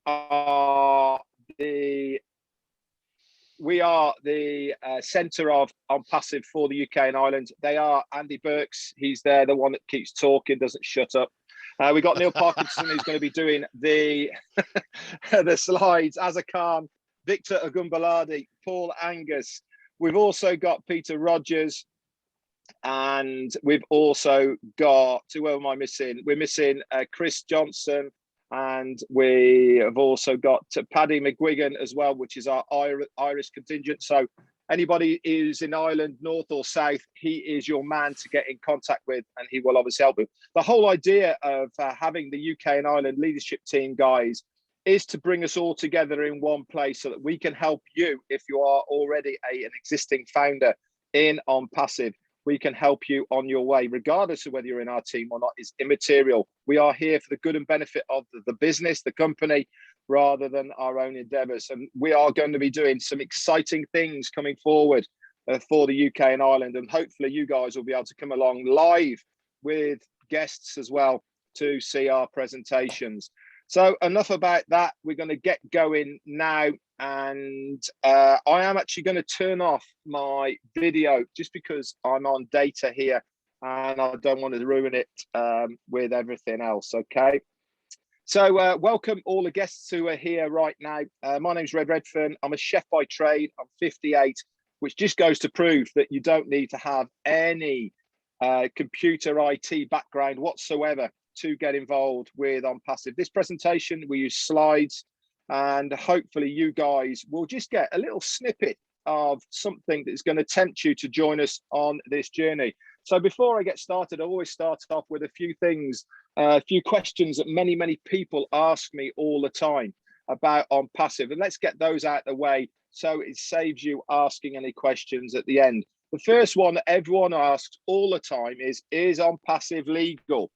are the centre of ONPASSIVE for the UK and Ireland. They are Andy Burks. He's there, the one that keeps talking, doesn't shut up. We got Neil Parkinson, who's going to be doing the the slides. Azza Khan, Victor Agumbaladi, Paul Angus. We've also got Peter Rogers, and we've also got, who am I missing? We're missing Chris Johnson, and we have also got Paddy McGuigan as well, which is our Irish contingent. So anybody who's in Ireland, north or south, he is your man to get in contact with, and he will obviously help you. The whole idea of having the UK and Ireland leadership team, guys, is to bring us all together in one place so that we can help you if you are already an existing founder in ONPASSIVE. We can help you on your way, regardless of whether you're in our team or not. Is immaterial. We are here for the good and benefit of the business, the company, rather than our own endeavours. And we are going to be doing some exciting things coming forward for the UK and Ireland. And hopefully you guys will be able to come along live with guests as well to see our presentations. So enough about that. We're going to get going now. And I am actually going to turn off my video just because I'm on data here and I don't want to ruin it with everything else. Okay. So welcome all the guests who are here right now. My name's Red Redfern. I'm a chef by trade. I'm 58, which just goes to prove that you don't need to have any computer IT background whatsoever to get involved with ONPASSIVE. This presentation, we use slides, and hopefully you guys will just get a little snippet of something that's going to tempt you to join us on this journey. So before I get started, I always start off with a few things, a few questions that many people ask me all the time about ONPASSIVE. And let's get those out of the way so it saves you asking any questions at the end. The first one that everyone asks all the time is ONPASSIVE legal?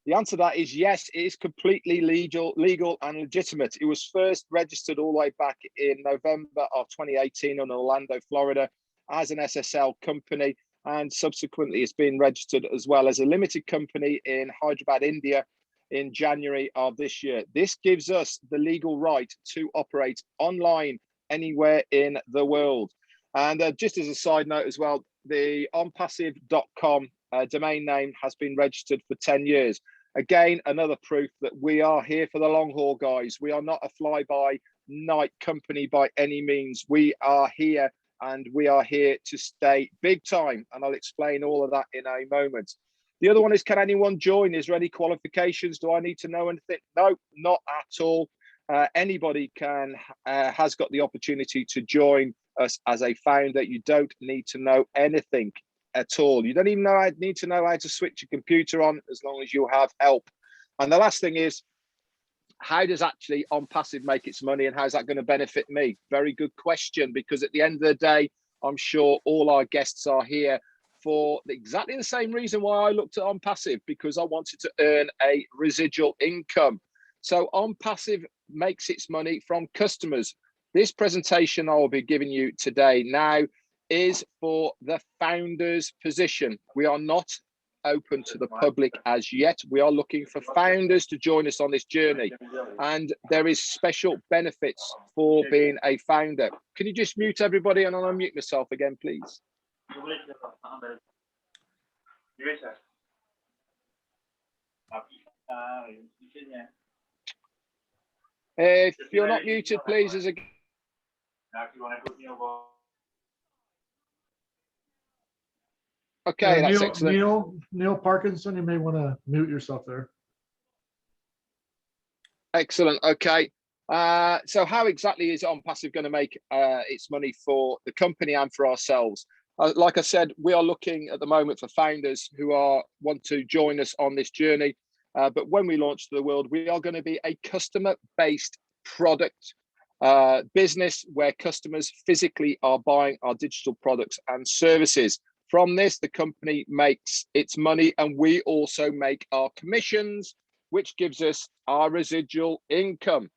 The answer to that is yes, it is completely legal and legitimate. It was first registered all the way back in November of 2018 in Orlando, Florida, as an SSL company, and subsequently it's been registered as well as a limited company in Hyderabad, India, in January of this year. This gives us the legal right to operate online anywhere in the world. And just as a side note as well, the onpassive.com domain name has been registered for 10 years. Again, another proof that we are here for the long haul, guys. We are not a fly-by-night company by any means. We are here, and we are here to stay big time. And I'll explain all of that in a moment. The other one is, can anyone join? Is there any qualifications? Do I need to know anything? No, not at all. Anybody has got the opportunity to join us as a founder. You don't need to know anything at all. You don't even need to know how to switch a computer on, as long as you have help. And the last thing is, how does actually ONPASSIVE make its money, and how's that going to benefit me? Very good question, because at the end of the day, I'm sure all our guests are here for exactly the same reason why I looked at ONPASSIVE, because I wanted to earn a residual income. So ONPASSIVE makes its money from customers. This presentation I will be giving you today now is for the founder's position. We are not open to the public as yet. We are looking for founders to join us on this journey, and there is special benefits for being a founder. Can you just mute everybody and I'll unmute myself again, please? If you're not muted, please, as a okay, that's excellent. Neil Parkinson, you may want to mute yourself there. Excellent. Okay. So how exactly is ONPASSIVE going to make its money for the company and for ourselves? Like I said, we are looking at the moment for founders who want to join us on this journey. But when we launch to the world, we are going to be a customer-based product business where customers physically are buying our digital products and services. From this, the company makes its money, and we also make our commissions, which gives us our residual income.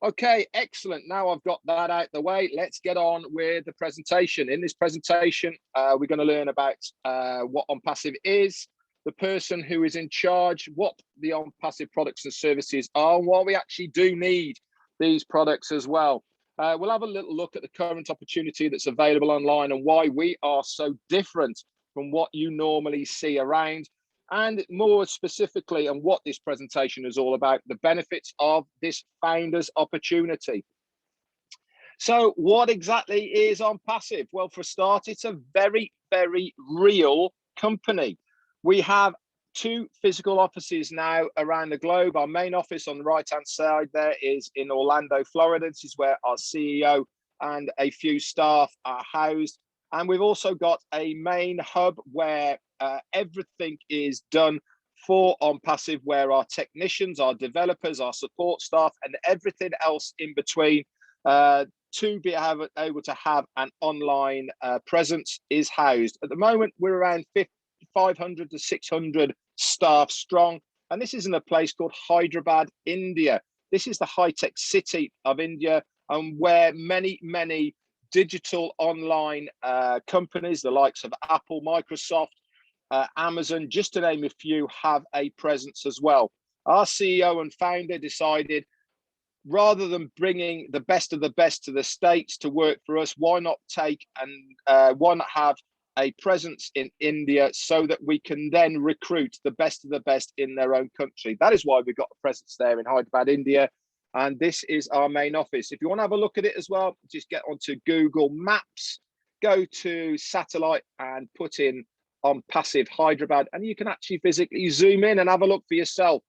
Okay, excellent. Now I've got that out the way. Let's get on with the presentation. In this presentation, we're going to learn about what ONPASSIVE is, the person who is in charge, what the ONPASSIVE products and services are, and what we actually do need these products as well. We'll have a little look at the current opportunity that's available online and why we are so different from what you normally see around, and more specifically, and what this presentation is all about, the benefits of this founders opportunity. So what exactly is ONPASSIVE? Well, for a start, it's a very, very real company. We have 2 physical offices now around the globe. Our main office on the right-hand side there is in Orlando, Florida. This is where our CEO and a few staff are housed. And we've also got a main hub where everything is done for ONPASSIVE, where our technicians, our developers, our support staff, and everything else in between to be able to have an online presence is housed. At the moment, we're around 500 to 600 staff strong, and this is in a place called Hyderabad, India. This is the high-tech city of India, and where many digital online companies, the likes of Apple, Microsoft, Amazon, just to name a few, have a presence as well. Our CEO and founder decided, rather than bringing the best of the best to the States to work for us, why not take and why not have a presence in India so that we can then recruit the best of the best in their own country. That is why we've got a presence there in Hyderabad, India. And this is our main office. If you want to have a look at it as well, just get onto Google Maps, go to satellite and put in ONPASSIVE Hyderabad, and you can actually physically zoom in and have a look for yourself.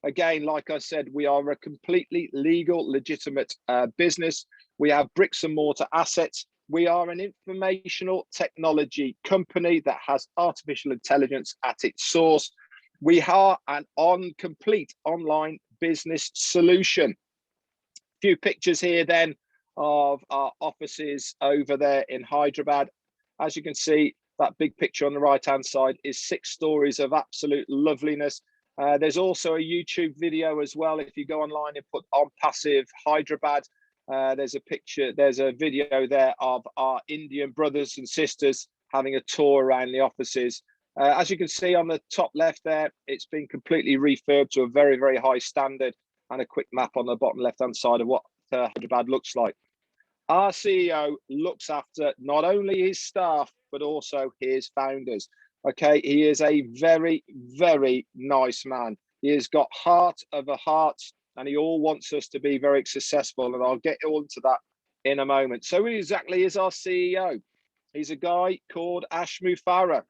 Again, like I said, we are a completely legal, legitimate business. We have bricks and mortar assets. We are an informational technology company that has artificial intelligence at its source. We are an complete online business solution. A few pictures here then of our offices over there in Hyderabad. As you can see, that big picture on the right-hand side is 6 stories of absolute loveliness. There's also a YouTube video as well. If you go online and put ONPASSIVE Hyderabad, there's a video there of our Indian brothers and sisters having a tour around the offices. As you can see on the top left there, it's been completely refurbed to a very, very high standard, and a quick map on the bottom left-hand side of what Hyderabad looks like. Our CEO looks after not only his staff, but also his founders. Okay, he is a very, very nice man. He has got heart of a heart, and he all wants us to be very successful. And I'll get onto that in a moment. So who exactly is our CEO? He's a guy called Ashmu Farah.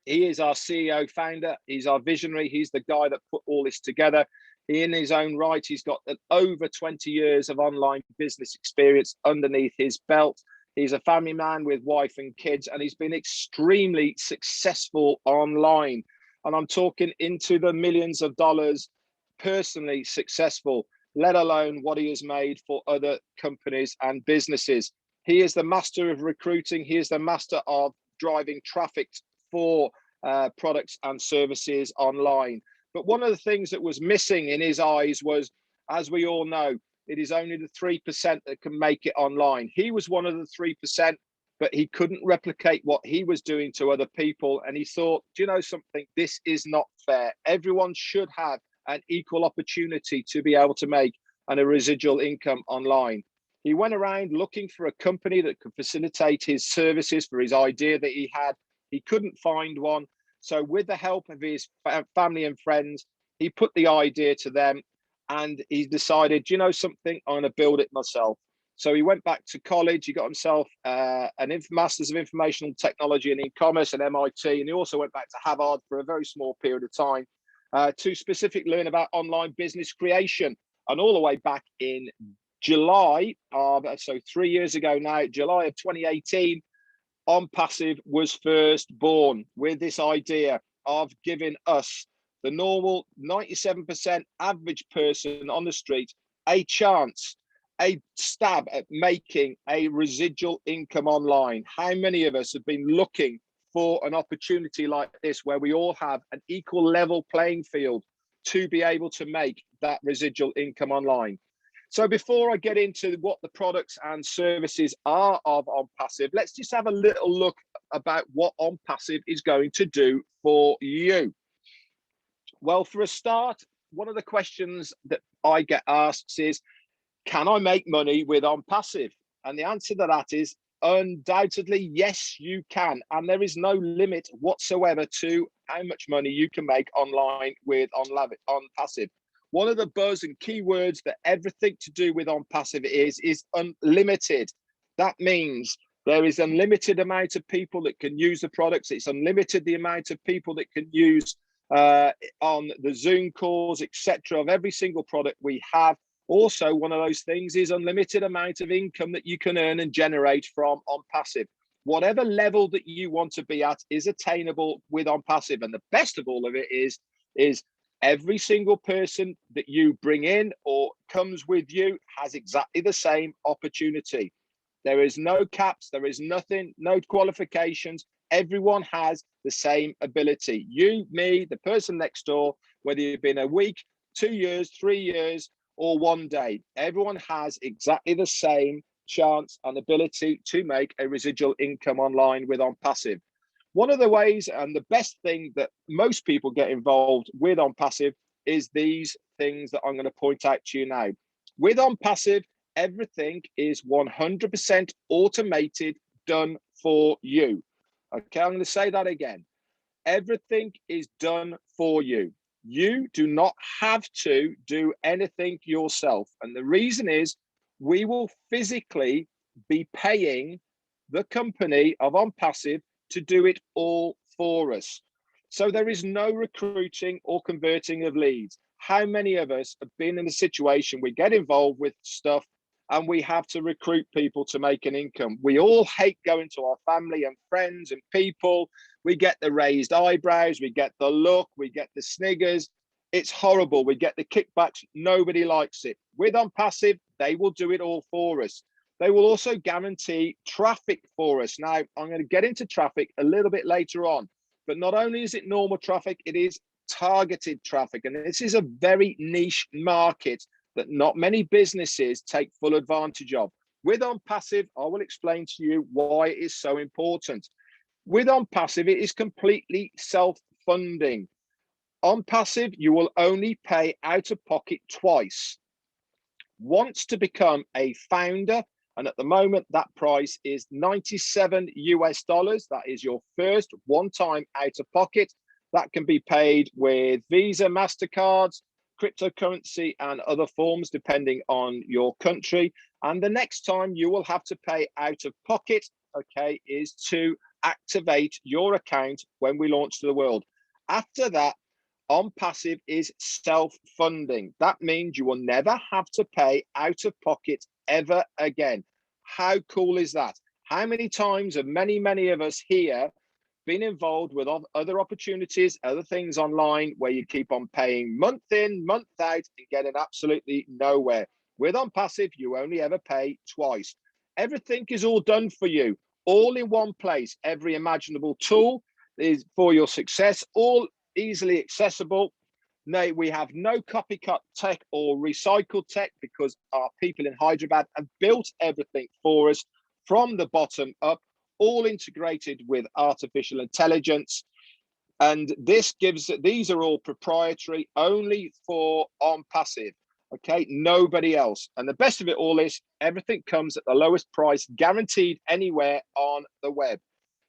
He is our CEO founder. He's our visionary. He's the guy that put all this together. In his own right, he's got over 20 years of online business experience underneath his belt. He's a family man with wife and kids, and he's been extremely successful online. And I'm talking into the millions of dollars, personally successful, let alone what he has made for other companies and businesses. He is the master of recruiting. He is the master of driving traffic for products and services online. But one of the things that was missing in his eyes was, as we all know, it is only the 3% that can make it online. He was one of the 3%, but he couldn't replicate what he was doing to other people. And he thought, do you know something? This is not fair. Everyone should have an equal opportunity to be able to make a residual income online. He went around looking for a company that could facilitate his services for his idea that he had. He couldn't find one. So with the help of his family and friends, he put the idea to them, and he decided, you know something, I'm going to build it myself. So he went back to college. He got himself an Master's of Informational Technology and E-commerce at MIT, and he also went back to Harvard for a very small period of time to specifically learn about online business creation. And all the way back in July of, so 3 years ago now, July of 2018, ONPASSIVE was first born with this idea of giving us, the normal 97% average person on the street, a chance, a stab at making a residual income online. How many of us have been looking for an opportunity like this, where we all have an equal level playing field to be able to make that residual income online? So before I get into what the products and services are of ONPASSIVE, let's just have a little look about what ONPASSIVE is going to do for you. Well, for a start, one of the questions that I get asked is, Can I make money with ONPASSIVE? And the answer to that is undoubtedly yes, you can. And there is no limit whatsoever to how much money you can make online with ONPASSIVE. One of the buzz and keywords that everything to do with ONPASSIVE is unlimited. That means there is unlimited amount of people that can use the products. It's unlimited the amount of people that can use on the Zoom calls, etc. of every single product we have. Also, one of those things is unlimited amount of income that you can earn and generate from ONPASSIVE. Whatever level that you want to be at is attainable with ONPASSIVE. And the best of all of it is every single person that you bring in or comes with you has exactly the same opportunity. There is no caps, there is nothing, no qualifications. Everyone has the same ability. You, me, the person next door, whether you've been a week, 2 years, 3 years, or 1 day, everyone has exactly the same chance and ability to make a residual income online with ONPASSIVE. One of the ways and the best thing that most people get involved with ONPASSIVE is these things that I'm going to point out to you now. With ONPASSIVE, everything is 100% automated, done for you. Okay, I'm going to say that again. Everything is done for you. You do not have to do anything yourself. And the reason is we will physically be paying the company of ONPASSIVE to do it all for us. So there is no recruiting or converting of leads. How many of us have been in a situation we get involved with stuff and we have to recruit people to make an income? We all hate going to our family and friends and people. We get the raised eyebrows, we get the look, we get the sniggers. It's horrible. We get the kickbacks. Nobody likes it. With ONPASSIVE, they will do it all for us. They will also guarantee traffic for us. Now, I'm going to get into traffic a little bit later on, but not only is it normal traffic, it is targeted traffic. And this is a very niche market that not many businesses take full advantage of. With ONPASSIVE, I will explain to you why it is so important. With ONPASSIVE, it is completely self-funding. ONPASSIVE, you will only pay out of pocket twice. Once to become a founder, and at the moment that price is $97 US. That is your first one-time out of pocket. That can be paid with Visa, MasterCards, cryptocurrency, and other forms depending on your country. And the next time you will have to pay out of pocket, okay, is to activate your account when we launch to the world. After that, ONPASSIVE is self-funding. That means you will never have to pay out of pocket ever again. How cool is that? How many times have many of us here been involved with other opportunities, other things online where you keep on paying month in, month out and getting absolutely nowhere? With ONPASSIVE, you only ever pay twice. Everything is all done for you, all in one place. Every imaginable tool is for your success, all easily accessible. No, we have no copycat tech or recycled tech because our people in Hyderabad have built everything for us from the bottom up, all integrated with artificial intelligence. And these are all proprietary, only for ONPASSIVE. Okay, nobody else. And the best of it all is everything comes at the lowest price, guaranteed anywhere on the web.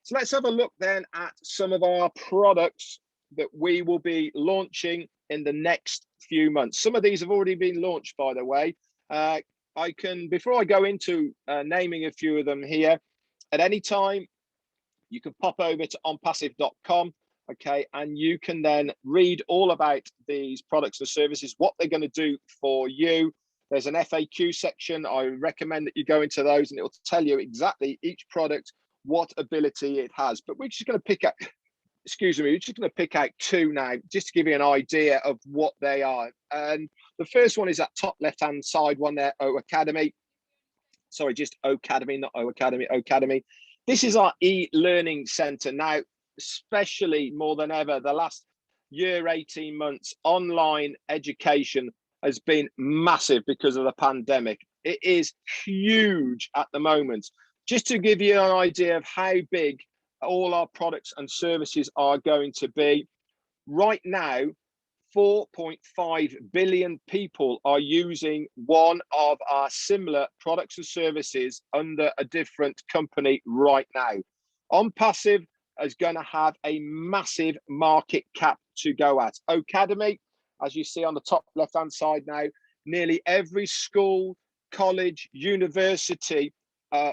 So let's have a look then at some of our products that we will be launching in the next few months. Some of these have already been launched, by the way. Before I go into naming a few of them here, at any time, you can pop over to onpassive.com, okay, and you can then read all about these products and services, what they're going to do for you. There's an FAQ section. I recommend that you go into those and it will tell you exactly each product, what ability it has. But we're just going to pick up, we're just going to pick out two now, just to give you an idea of what they are. And the first one is that top left-hand side one there, O Academy. Sorry, just Academy, not O Academy, Academy. This is our e-learning center. Now, especially more than ever, the last year, 18 months, online education has been massive because of the pandemic. It is huge at the moment. Just to give you an idea of how big all our products and services are going to be, right now, 4.5 billion people are using one of our similar products and services under a different company right now. ONPASSIVE is going to have a massive market cap to go at. Academy, as you see on the top left-hand side now, nearly every school, college, university,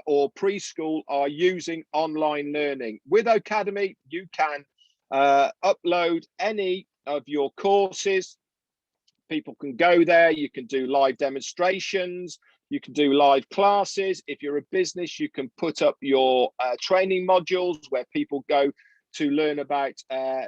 or preschool are using online learning. With Academy, you can upload any of your courses. People can go there. You can do live demonstrations. You can do live classes. If you're a business, you can put up your training modules where people go to learn about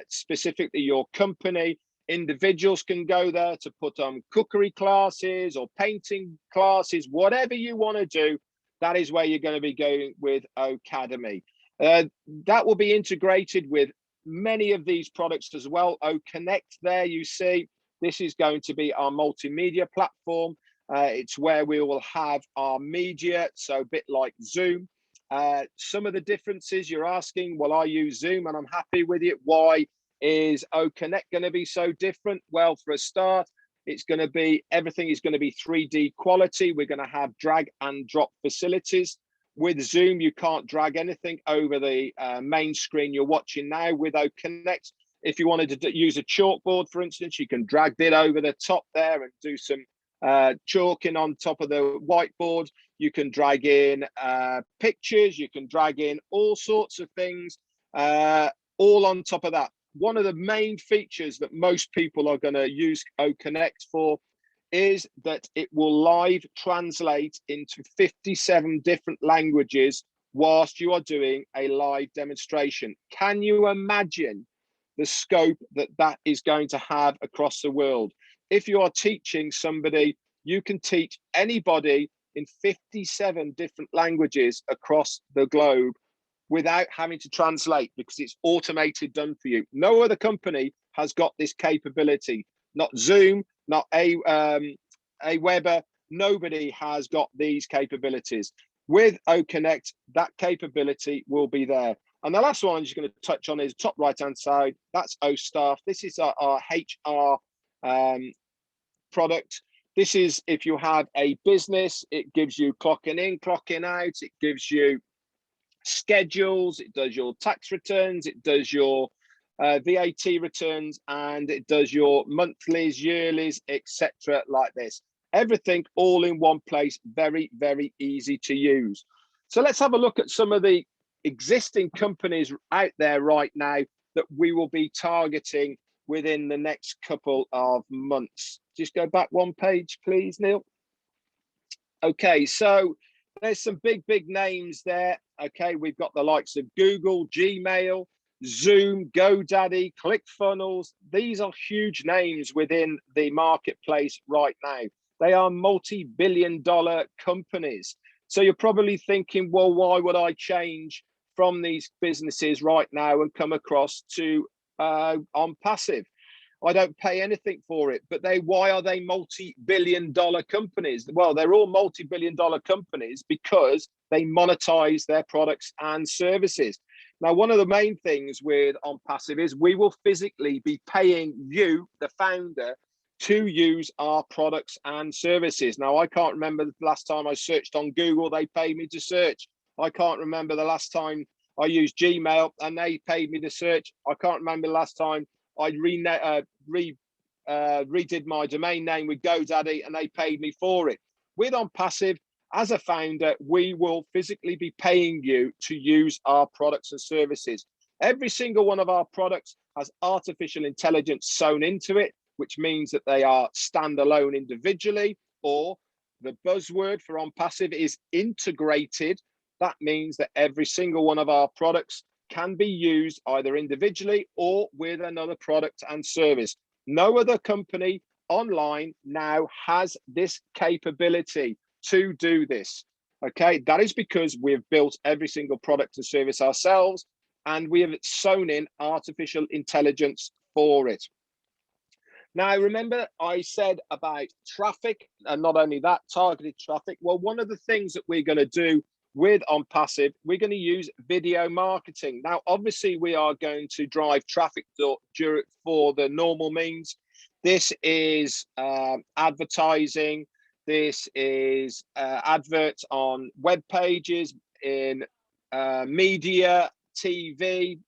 specifically your company. Individuals can go there to put on cookery classes or painting classes, whatever you want to do. That is where you're going to be going with Academy. That will be integrated with many of these products as well. Connect there, you see, this is going to be our multimedia platform. It's where we will have our media, so a bit like Zoom. Some of the differences you're asking, well, I use Zoom and I'm happy with it. Why is Connect going to be so different? Well, for a start, it's going to be, everything is going to be 3D quality. We're going to have drag and drop facilities. With Zoom, you can't drag anything over the main screen you're watching now. With Connect, if you wanted to use a chalkboard, for instance, you can drag it over the top there and do some chalking on top of the whiteboard. You can drag in pictures, you can drag in all sorts of things, all on top of that. One of the main features that most people are going to use Connect for is that it will live translate into 57 different languages whilst you are doing a live demonstration. Can you imagine the scope that that is going to have across the world? If you are teaching somebody, you can teach anybody in 57 different languages across the globe without having to translate, because it's automated, done for you. No other company has got this capability. Not Zoom, not Aweber. Nobody has got these capabilities. With Connect, that capability will be there. And the last one I'm just going to touch on is top right-hand side. That's Staff. This is our HR product. This is if you have a business, it gives you clocking in, clocking out. It gives you schedules. It does your tax returns. It does your VAT returns, and it does your monthlies, yearlies, etc. like this. Everything all in one place, very, very easy to use. So let's have a look at some of the existing companies out there right now that we will be targeting within the next couple of months. Just go back one page, please, Neil. Okay, so there's some big names there. Okay, we've got the likes of Google, Gmail, Zoom, GoDaddy, ClickFunnels. These are huge names within the marketplace right now. They are multi-billion-dollar companies. So you're probably thinking, well, why would I change from these businesses right now and come across to ONPASSIVE? I don't pay anything for it, but why are they multi-billion-dollar companies? Well, they're all multi-billion-dollar companies because they monetize their products and services. Now, one of the main things with ONPASSIVE is we will physically be paying you, the founder, to use our products and services. Now, I can't remember the last time I searched on Google, they paid me to search. I can't remember the last time I used Gmail and they paid me to search. I can't remember the last time I redid my domain name with GoDaddy and they paid me for it. With ONPASSIVE, as a founder, we will physically be paying you to use our products and services. Every single one of our products has artificial intelligence sewn into it, which means that they are standalone individually, or the buzzword for ONPASSIVE is integrated. That means that every single one of our products can be used either individually or with another product and service. No other company online now has this capability to do this. Okay, that is because we've built every single product and service ourselves, and we have sewn in artificial intelligence for it. Now, remember I said about traffic, and not only that, targeted traffic. Well, one of the things that we're going to do with ONPASSIVE, we're going to use video marketing. Now, obviously, we are going to drive traffic for the normal means, This is advertising. This is adverts on web pages, in media, TV,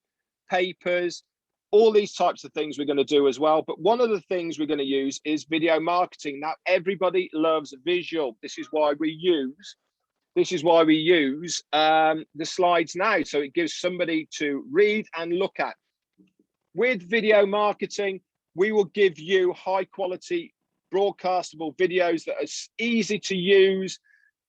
papers, all these types of things we're going to do as well. But one of the things we're going to use is video marketing. Now, everybody loves visual. This is why we use the slides now. So it gives somebody to read and look at. With video marketing, we will give you high quality broadcastable videos that are easy to use,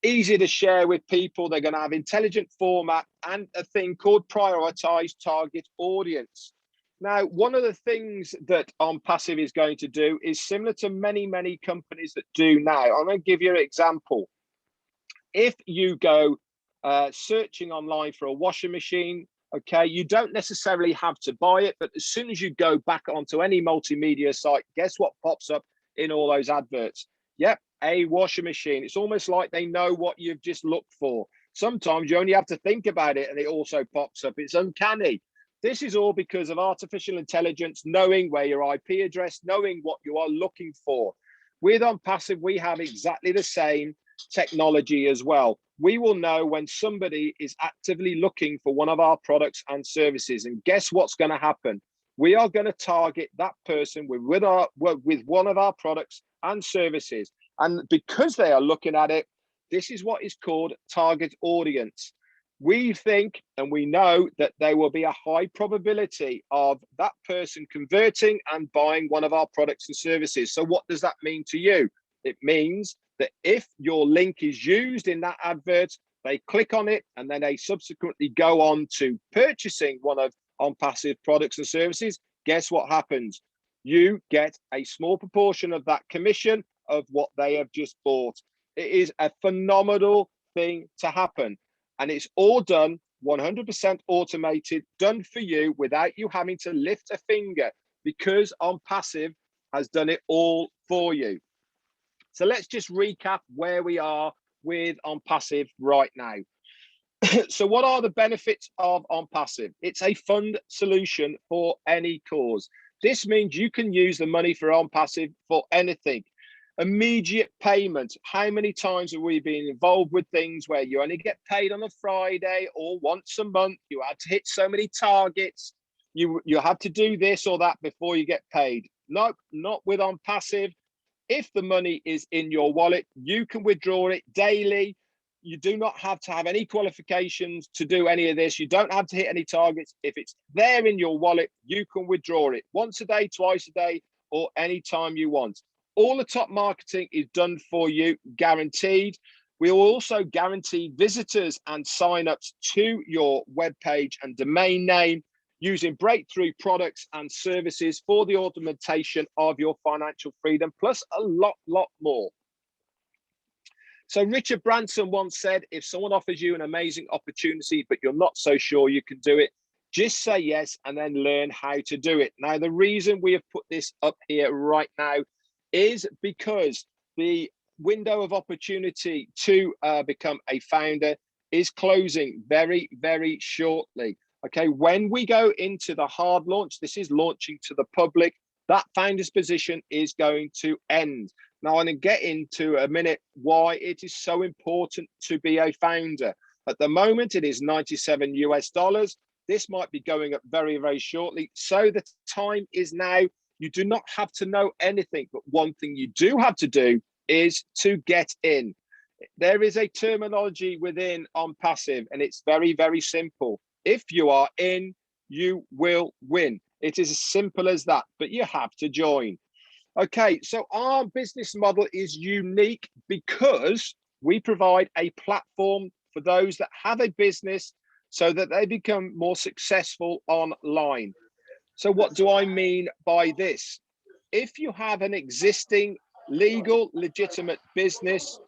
easy to share with people. They're going to have intelligent format and a thing called prioritize target audience. Now, one of the things that ONPASSIVE is going to do is similar to many companies that do now. I'm going to give you an example. If you go searching online for a washing machine, okay, you don't necessarily have to buy it, but as soon as you go back onto any multimedia site, guess what pops up in all those adverts? Yep, a washing machine. It's almost like they know what you've just looked for. Sometimes you only have to think about it and it also pops up. It's uncanny. This is all because of artificial intelligence, knowing where your IP address, knowing what you are looking for. With ONPASSIVE, we have exactly the same technology as well. We will know when somebody is actively looking for one of our products and services. And guess what's going to happen? We are going to target that person with one of our products and services. And because they are looking at it, this is what is called target audience. We think and we know that there will be a high probability of that person converting and buying one of our products and services. So what does that mean to you? It means that if your link is used in that advert, they click on it and then they subsequently go on to purchasing one of ONPASSIVE products and services. Guess what happens? You get a small proportion of that commission of what they have just bought. It is a phenomenal thing to happen. And it's all done 100% automated, done for you without you having to lift a finger, because ONPASSIVE has done it all for you. So let's just recap where we are with ONPASSIVE right now. So what are the benefits of ONPASSIVE? It's a fund solution for any cause. This means you can use the money for ONPASSIVE for anything. Immediate payment. How many times have we been involved with things where you only get paid on a Friday or once a month? You had to hit so many targets. You have to do this or that before you get paid. Nope, not with ONPASSIVE. If the money is in your wallet, you can withdraw it daily. You do not have to have any qualifications to do any of this. You don't have to hit any targets. If it's there in your wallet, you can withdraw it once a day, twice a day, or anytime you want. All the top marketing is done for you, guaranteed. We will also guarantee visitors and signups to your webpage and domain name using breakthrough products and services for the augmentation of your financial freedom, plus a lot more. So Richard Branson once said, if someone offers you an amazing opportunity, but you're not so sure you can do it, just say yes and then learn how to do it. Now, the reason we have put this up here right now is because the window of opportunity to become a founder is closing very shortly. Okay, when we go into the hard launch, this is launching to the public, that founder's position is going to end. Now, I'm going to get into a minute why it is so important to be a founder. At the moment, it is $97 US. This might be going up very shortly. So the time is now. You do not have to know anything, but one thing you do have to do is to get in. There is a terminology within ONPASSIVE, and it's very simple. If you are in, you will win. It is as simple as that, but you have to join. Okay, so our business model is unique because we provide a platform for those that have a business so that they become more successful online. So what do I mean by this? If you have an existing legal, legitimate business,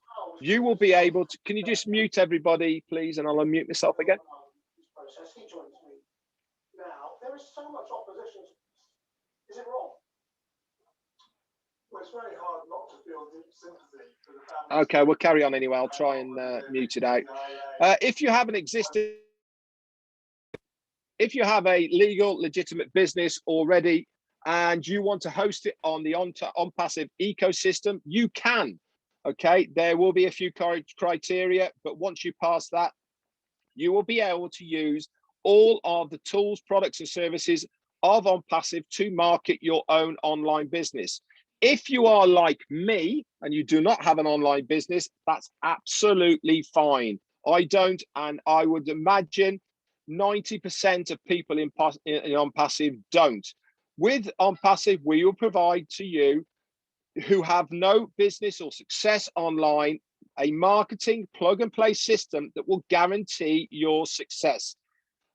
you will be able to, can you just mute everybody, please? And I'll unmute myself again. He joins me now. There is so much opposition. Is it wrong? Well, it's very hard not to feel deep sympathy for the family. Okay, we'll carry on anyway. I'll try and mute it out. If you have a legal, legitimate business already, and you want to host it on the OnPassive ecosystem, you can. Okay, there will be a few criteria, but once you pass that, you will be able to use all of the tools, products, and services of OnPassive to market your own online business. If you are like me and you do not have an online business, that's absolutely fine. I don't, and I would imagine 90% of people in OnPassive don't. With OnPassive, we will provide to you who have no business or success online a marketing plug and play system that will guarantee your success.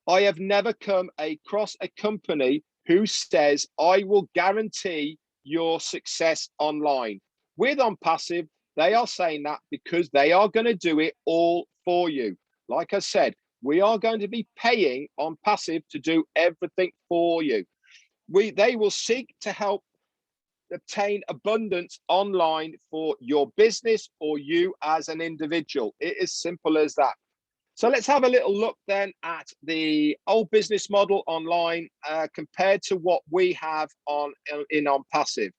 I have never come across a company who says, I will guarantee your success online. With OnPassive, they are saying that because they are going to do it all for you. Like I said, we are going to be paying OnPassive to do everything for you. They will seek to help obtain abundance online for your business or you as an individual. It is simple as that. So let's have a little look then at the old business model online compared to what we have in OnPassive.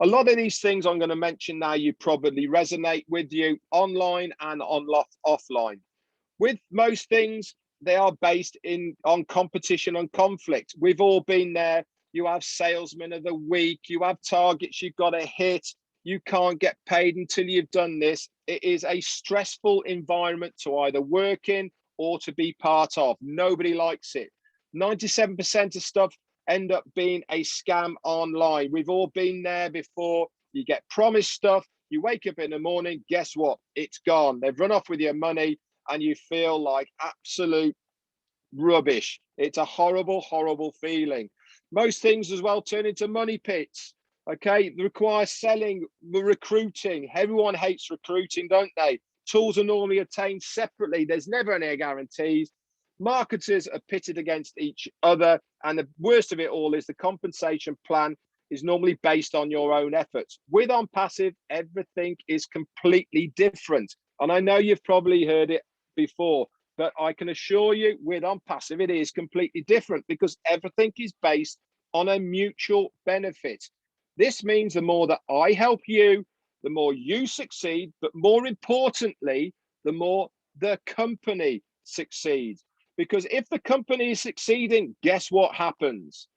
A lot of these things I'm going to mention now, you probably resonate with you online and offline. With most things, they are based on competition and conflict. We've all been there. You have salesmen of the week, you have targets you've got to hit, you can't get paid until you've done this. It is a stressful environment to either work in or to be part of. Nobody likes it. 97% of stuff end up being a scam online. We've all been there before. You get promised stuff, you wake up in the morning, guess what? It's gone. They've run off with your money and you feel like absolute rubbish. It's a horrible, horrible feeling. Most things as well turn into money pits. Okay, they require selling, recruiting. Everyone hates recruiting, don't they? Tools are normally obtained separately. There's never any guarantees. Marketers are pitted against each other. And the worst of it all is the compensation plan is normally based on your own efforts. With OnPassive, everything is completely different. And I know you've probably heard it before, but I can assure you with OnPassive, it is completely different because everything is based on a mutual benefit. This means the more that I help you, the more you succeed, but more importantly, the more the company succeeds. Because if the company is succeeding, guess what happens?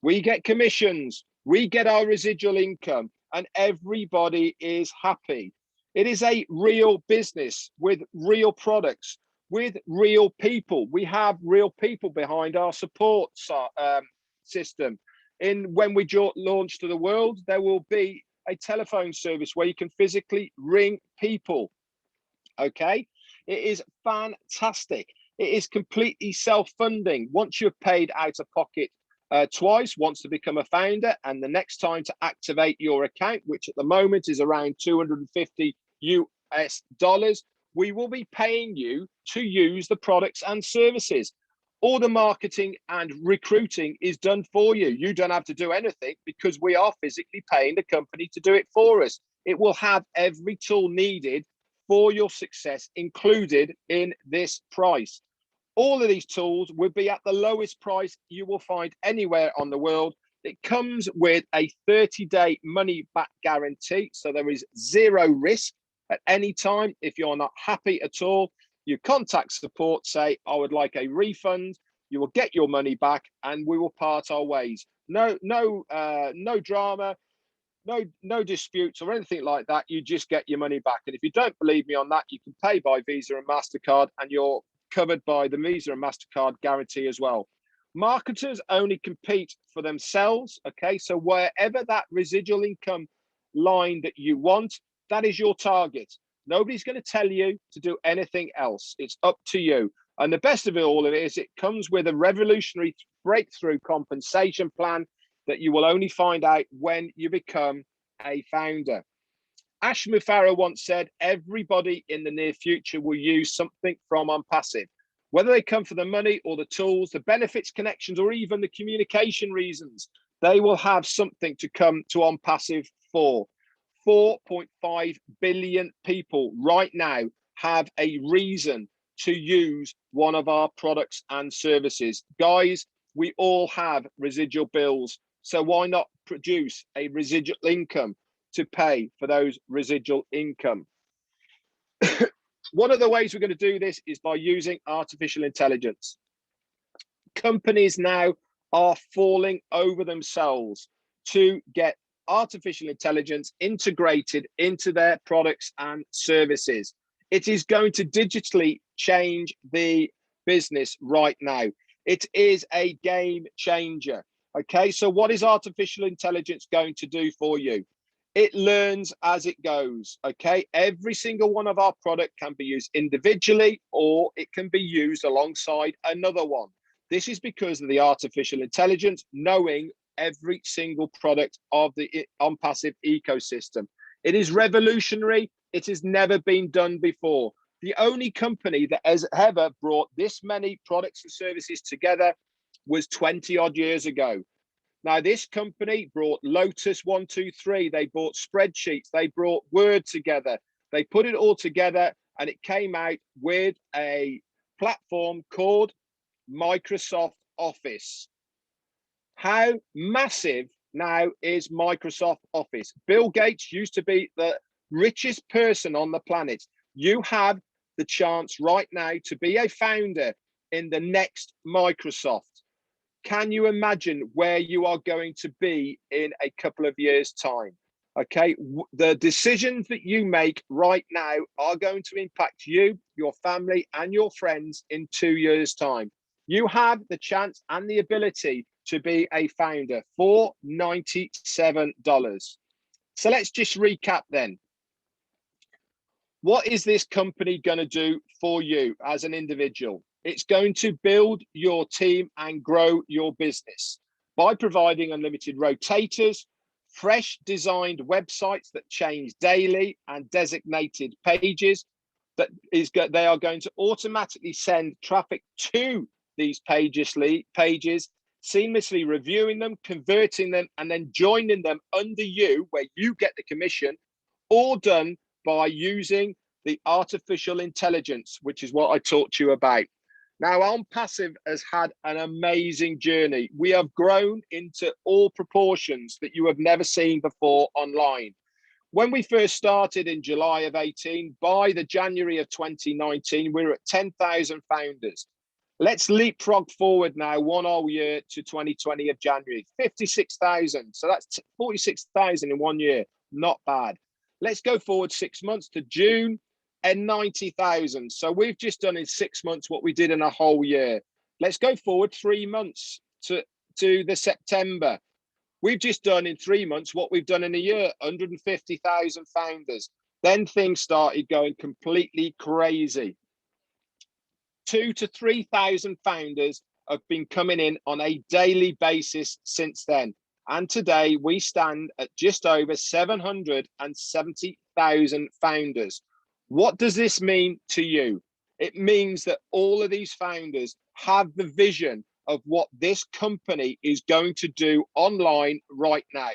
We get commissions, we get our residual income, and everybody is happy. It is a real business with real products, with real people. We have real people behind our support system. When we launch to the world, there will be a telephone service where you can physically ring people. Okay, it is fantastic. It is completely self-funding. Once you've paid out of pocket twice, once to become a founder, and the next time to activate your account, which at the moment is around 250 US dollars, we will be paying you to use the products and services. All the marketing and recruiting is done for you. You don't have to do anything because we are physically paying the company to do it for us. It will have every tool needed for your success included in this price. All of these tools would be at the lowest price you will find anywhere on the world. It comes with a 30-day money back guarantee. So there is zero risk at any time. If you're not happy at all, you contact support, say, I would like a refund. You will get your money back and we will part our ways. No drama, no disputes or anything like that. You just get your money back. And if you don't believe me on that, you can pay by Visa and MasterCard and you're covered by the Visa and MasterCard guarantee as well. Marketers only compete for themselves. Okay, so wherever that residual income line that you want, that is your target. Nobody's going to tell you to do anything else. It's up to you. And the best of it all is it comes with a revolutionary breakthrough compensation plan that you will only find out when you become a founder. Ash Mufareh once said, everybody in the near future will use something from OnPassive. Whether they come for the money or the tools, the benefits, connections, or even the communication reasons, they will have something to come to OnPassive for. 4.5 billion people right now have a reason to use one of our products and services. Guys, we all have residual bills So why not produce a residual income to pay for those residual income? One of the ways we're going to do this is by using artificial intelligence. Companies now are falling over themselves to get artificial intelligence integrated into their products and services. It is going to digitally change the business right now. It is a game changer. Okay, so what is artificial intelligence going to do for you? It learns as it goes. Okay, every single one of our product can be used individually, or it can be used alongside another one. This is because of the artificial intelligence knowing every single product of the ONPASSIVE ecosystem. It is revolutionary. It has never been done before. The only company that has ever brought this many products and services together was 20 odd years ago. Now, this company brought Lotus 123. They brought spreadsheets. They brought Word together. They put it all together, and it came out with a platform called Microsoft Office. How massive now is Microsoft Office? Bill Gates used to be the richest person on the planet. You have the chance right now to be a founder in the next Microsoft. Can you imagine where you are going to be in a couple of years' time? Okay, the decisions that you make right now are going to impact you, your family, and your friends in 2 years' time. You have the chance and the ability to be a founder for $97. So let's just recap then. What is this company going to do for you as an individual? It's going to build your team and grow your business by providing unlimited rotators, fresh designed websites that change daily, and designated pages they are going to automatically send traffic to these pages, seamlessly reviewing them, converting them, and then joining them under you, where you get the commission, all done by using the artificial intelligence, which is what I talked to you about. Now, ONPASSIVE has had an amazing journey. We have grown into all proportions that you have never seen before online. When we first started in July of 18, by the January of 2019, we were at 10,000 founders. Let's leapfrog forward now one whole year to 2020 of January, 56,000. So that's 46,000 in 1 year. Not bad. Let's go forward 6 months to June and 90,000. So we've just done in 6 months what we did in a whole year. Let's go forward 3 months to the September. We've just done in 3 months what we've done in a year, 150,000 founders. Then things started going completely crazy. 2,000 to 3,000 founders have been coming in on a daily basis since then. And today we stand at just over 770,000 founders. What does this mean to you? It means that all of these founders have the vision of what this company is going to do online right now.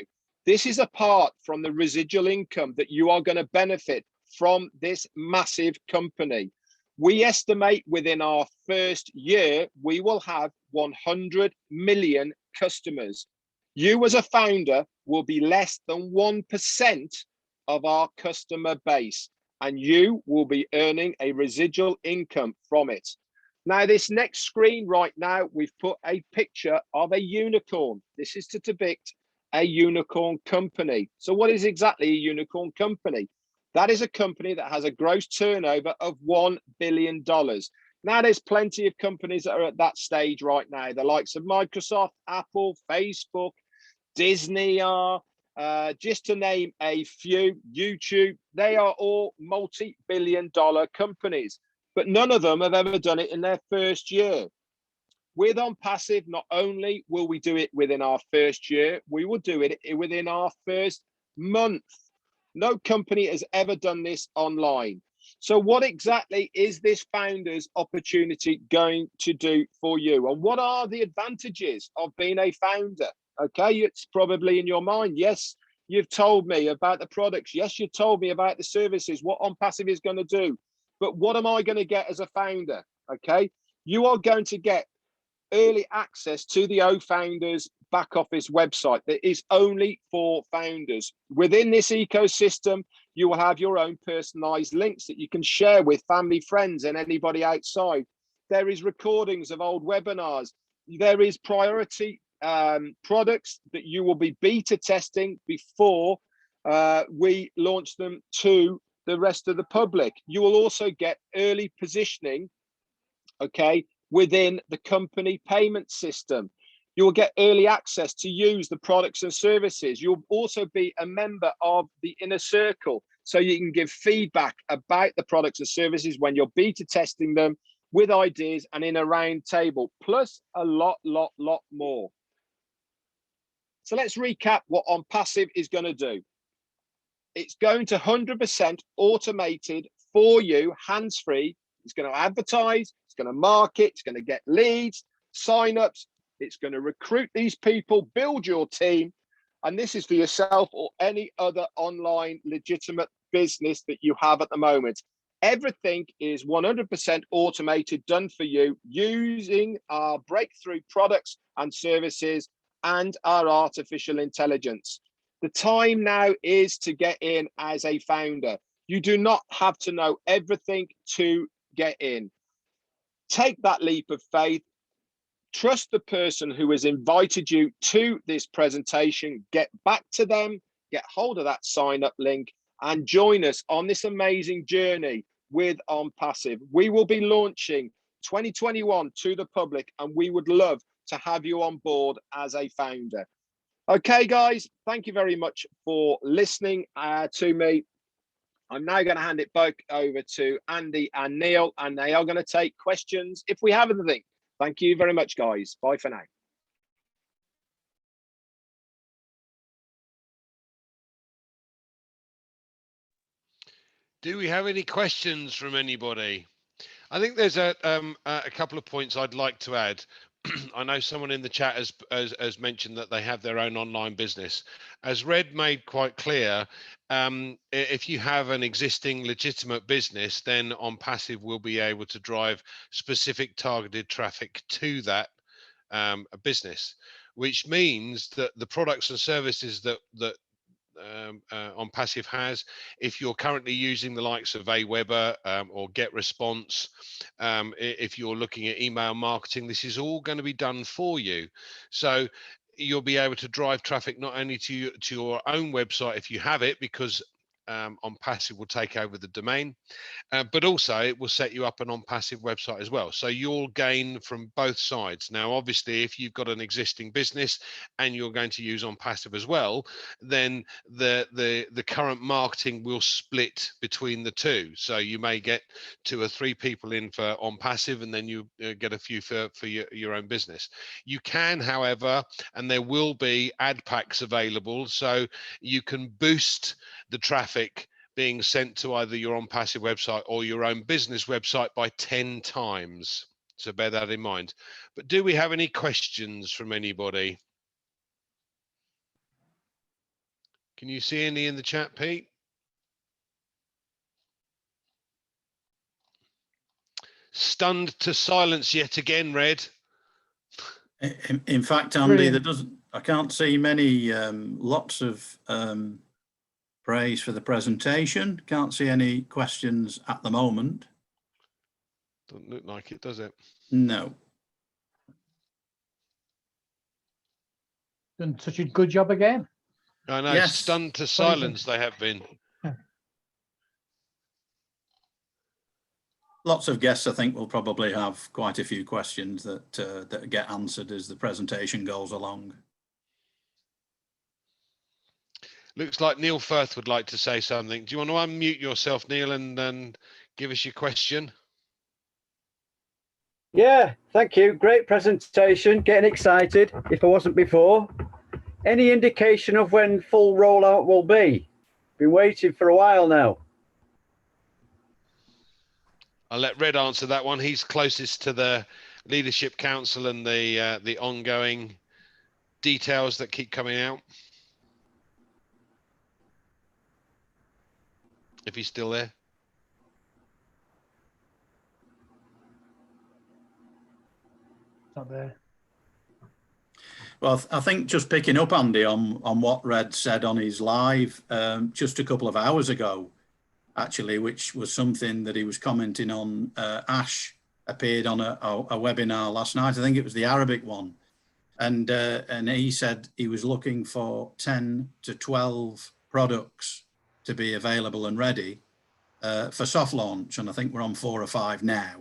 This is apart from the residual income that you are going to benefit from this massive company. We estimate within our first year, we will have 100 million customers. You as a founder will be less than 1% of our customer base, and you will be earning a residual income from it. Now, this next screen right now, we've put a picture of a unicorn. This is to depict a unicorn company. So what is exactly a unicorn company? That is a company that has a gross turnover of $1 billion. Now, there's plenty of companies that are at that stage right now. The likes of Microsoft, Apple, Facebook, Disney are, just to name a few, YouTube, they are all multi-billion-dollar companies, but none of them have ever done it in their first year. With ONPASSIVE, not only will we do it within our first year, we will do it within our first month. No company has ever done this online. So what exactly is this founder's opportunity going to do for you? And what are the advantages of being a founder? Okay, it's probably in your mind. Yes, you've told me about the products. Yes, you've told me about the services, what ONPASSIVE is going to do. But what am I going to get as a founder? Okay, you are going to get early access to the O-Founders back office website that is only for founders. Within this ecosystem, you will have your own personalized links that you can share with family, friends, and anybody outside. There is recordings of old webinars. There is priority products that you will be beta testing before we launch them to the rest of the public. You will also get early positioning, okay, within the company payment system. You will get early access to use the products and services. You'll also be a member of the inner circle, so you can give feedback about the products and services when you're beta testing them with ideas and in a round table, plus a lot more. So let's recap what ONPASSIVE is going to do. It's going to 100% automated for you, hands-free. It's going to advertise, it's going to market, it's going to get leads, sign-ups, it's going to recruit these people, build your team, and this is for yourself or any other online legitimate business that you have at the moment. Everything is 100% automated, done for you using our breakthrough products and services and our artificial intelligence. The time now is to get in as a founder. You do not have to know everything to get in. Take that leap of faith. Trust the person who has invited you to this presentation. Get back to them, get hold of that sign up link, and join us on this amazing journey with ONPASSIVE. We will be launching 2021 to the public, and we would love to have you on board as a founder. Okay, guys, thank you very much for listening to me. I'm now going to hand it back over to Andy and Neil, and they are going to take questions if we have anything. Thank you very much, guys. Bye for now. Do we have any questions from anybody? I think there's a couple of points I'd like to add. I know someone in the chat has mentioned that they have their own online business. As Red made quite clear, if you have an existing legitimate business, then ONPASSIVE will be able to drive specific targeted traffic to that business, which means that the products and services that ONPASSIVE has, if you're currently using the likes of Aweber or GetResponse, if you're looking at email marketing, this is all going to be done for you. So you'll be able to drive traffic not only to your own website if you have it, because ONPASSIVE will take over the domain, but also it will set you up an ONPASSIVE website as well. So you'll gain from both sides. Now, obviously, if you've got an existing business and you're going to use ONPASSIVE as well, then the current marketing will split between the two. So you may get 2 or 3 people in for ONPASSIVE, and then you get a few for your own business. You can, however, and there will be ad packs available, so you can boost the traffic being sent to either your ONPASSIVE website or your own business website by 10 times. So bear that in mind. But do we have any questions from anybody? Can you see any in the chat, Pete? Stunned to silence yet again, Red. In fact, Andy, I can't see many, lots of praise for the presentation. Can't see any questions at the moment. Doesn't look like it, does it? No. Done such a good job again. I know, Yes. stunned to silence they have been. Lots of guests, I think, will probably have quite a few questions that get answered as the presentation goes along. Looks like Neil Firth would like to say something. Do you want to unmute yourself, Neil, and give us your question? Yeah, thank you. Great presentation. Getting excited if I wasn't before. Any indication of when full rollout will be? Been waiting for a while now. I'll let Red answer that one. He's closest to the Leadership Council and the ongoing details that keep coming out. If he's still there. not there. Well, I think just picking up, Andy, on what Red said on his live just a couple of hours ago, actually, which was something that he was commenting on. Ash appeared on a webinar last night. I think it was the Arabic one. And he said he was looking for 10 to 12 products to be available and ready for soft launch. And I think we're on 4 or 5 now.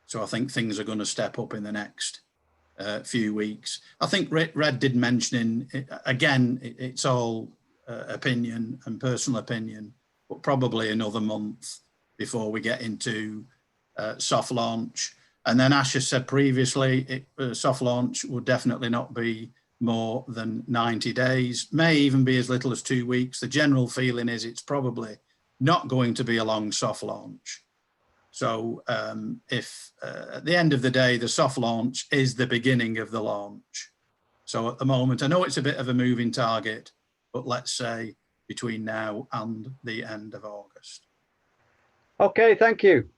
So I think things are going to step up in the next few weeks. I think Red did mention, again, it's all opinion and personal opinion, but probably another month before we get into soft launch. And then Ash has said previously, soft launch would definitely not be more than 90 days, may even be as little as 2 weeks. The general feeling is it's probably not going to be a long soft launch. So if at the end of the day, the soft launch is the beginning of the launch. So at the moment, I know it's a bit of a moving target, but let's say between now and the end of August. Okay, thank you.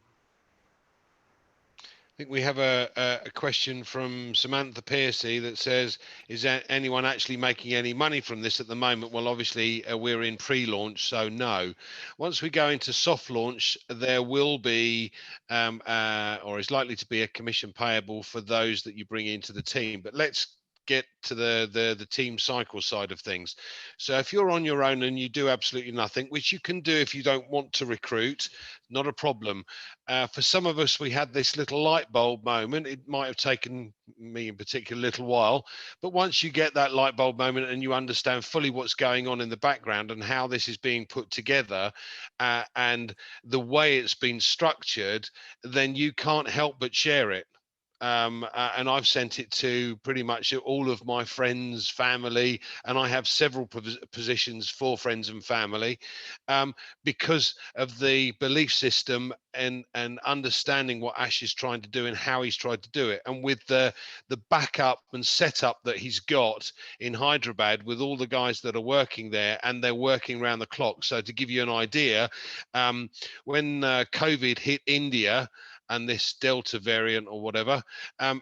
I think we have a question from Samantha Piercy that says, is there anyone actually making any money from this at the moment? Well, obviously we're in pre-launch, so no. Once we go into soft launch, there will be or is likely to be a commission payable for those that you bring into the team. But let's get to the team cycle side of things. So if you're on your own and you do absolutely nothing, which you can do if you don't want to recruit, not a problem. For some of us, we had this little light bulb moment. It might have taken me in particular a little while, but once you get that light bulb moment and you understand fully what's going on in the background and how this is being put together and the way it's been structured, then you can't help but share it. And I've sent it to pretty much all of my friends, family, and I have several positions for friends and family because of the belief system and understanding what Ash is trying to do and how he's tried to do it. And with the backup and setup that he's got in Hyderabad with all the guys that are working there, and they're working around the clock. So to give you an idea, when COVID hit India, and this Delta variant or whatever,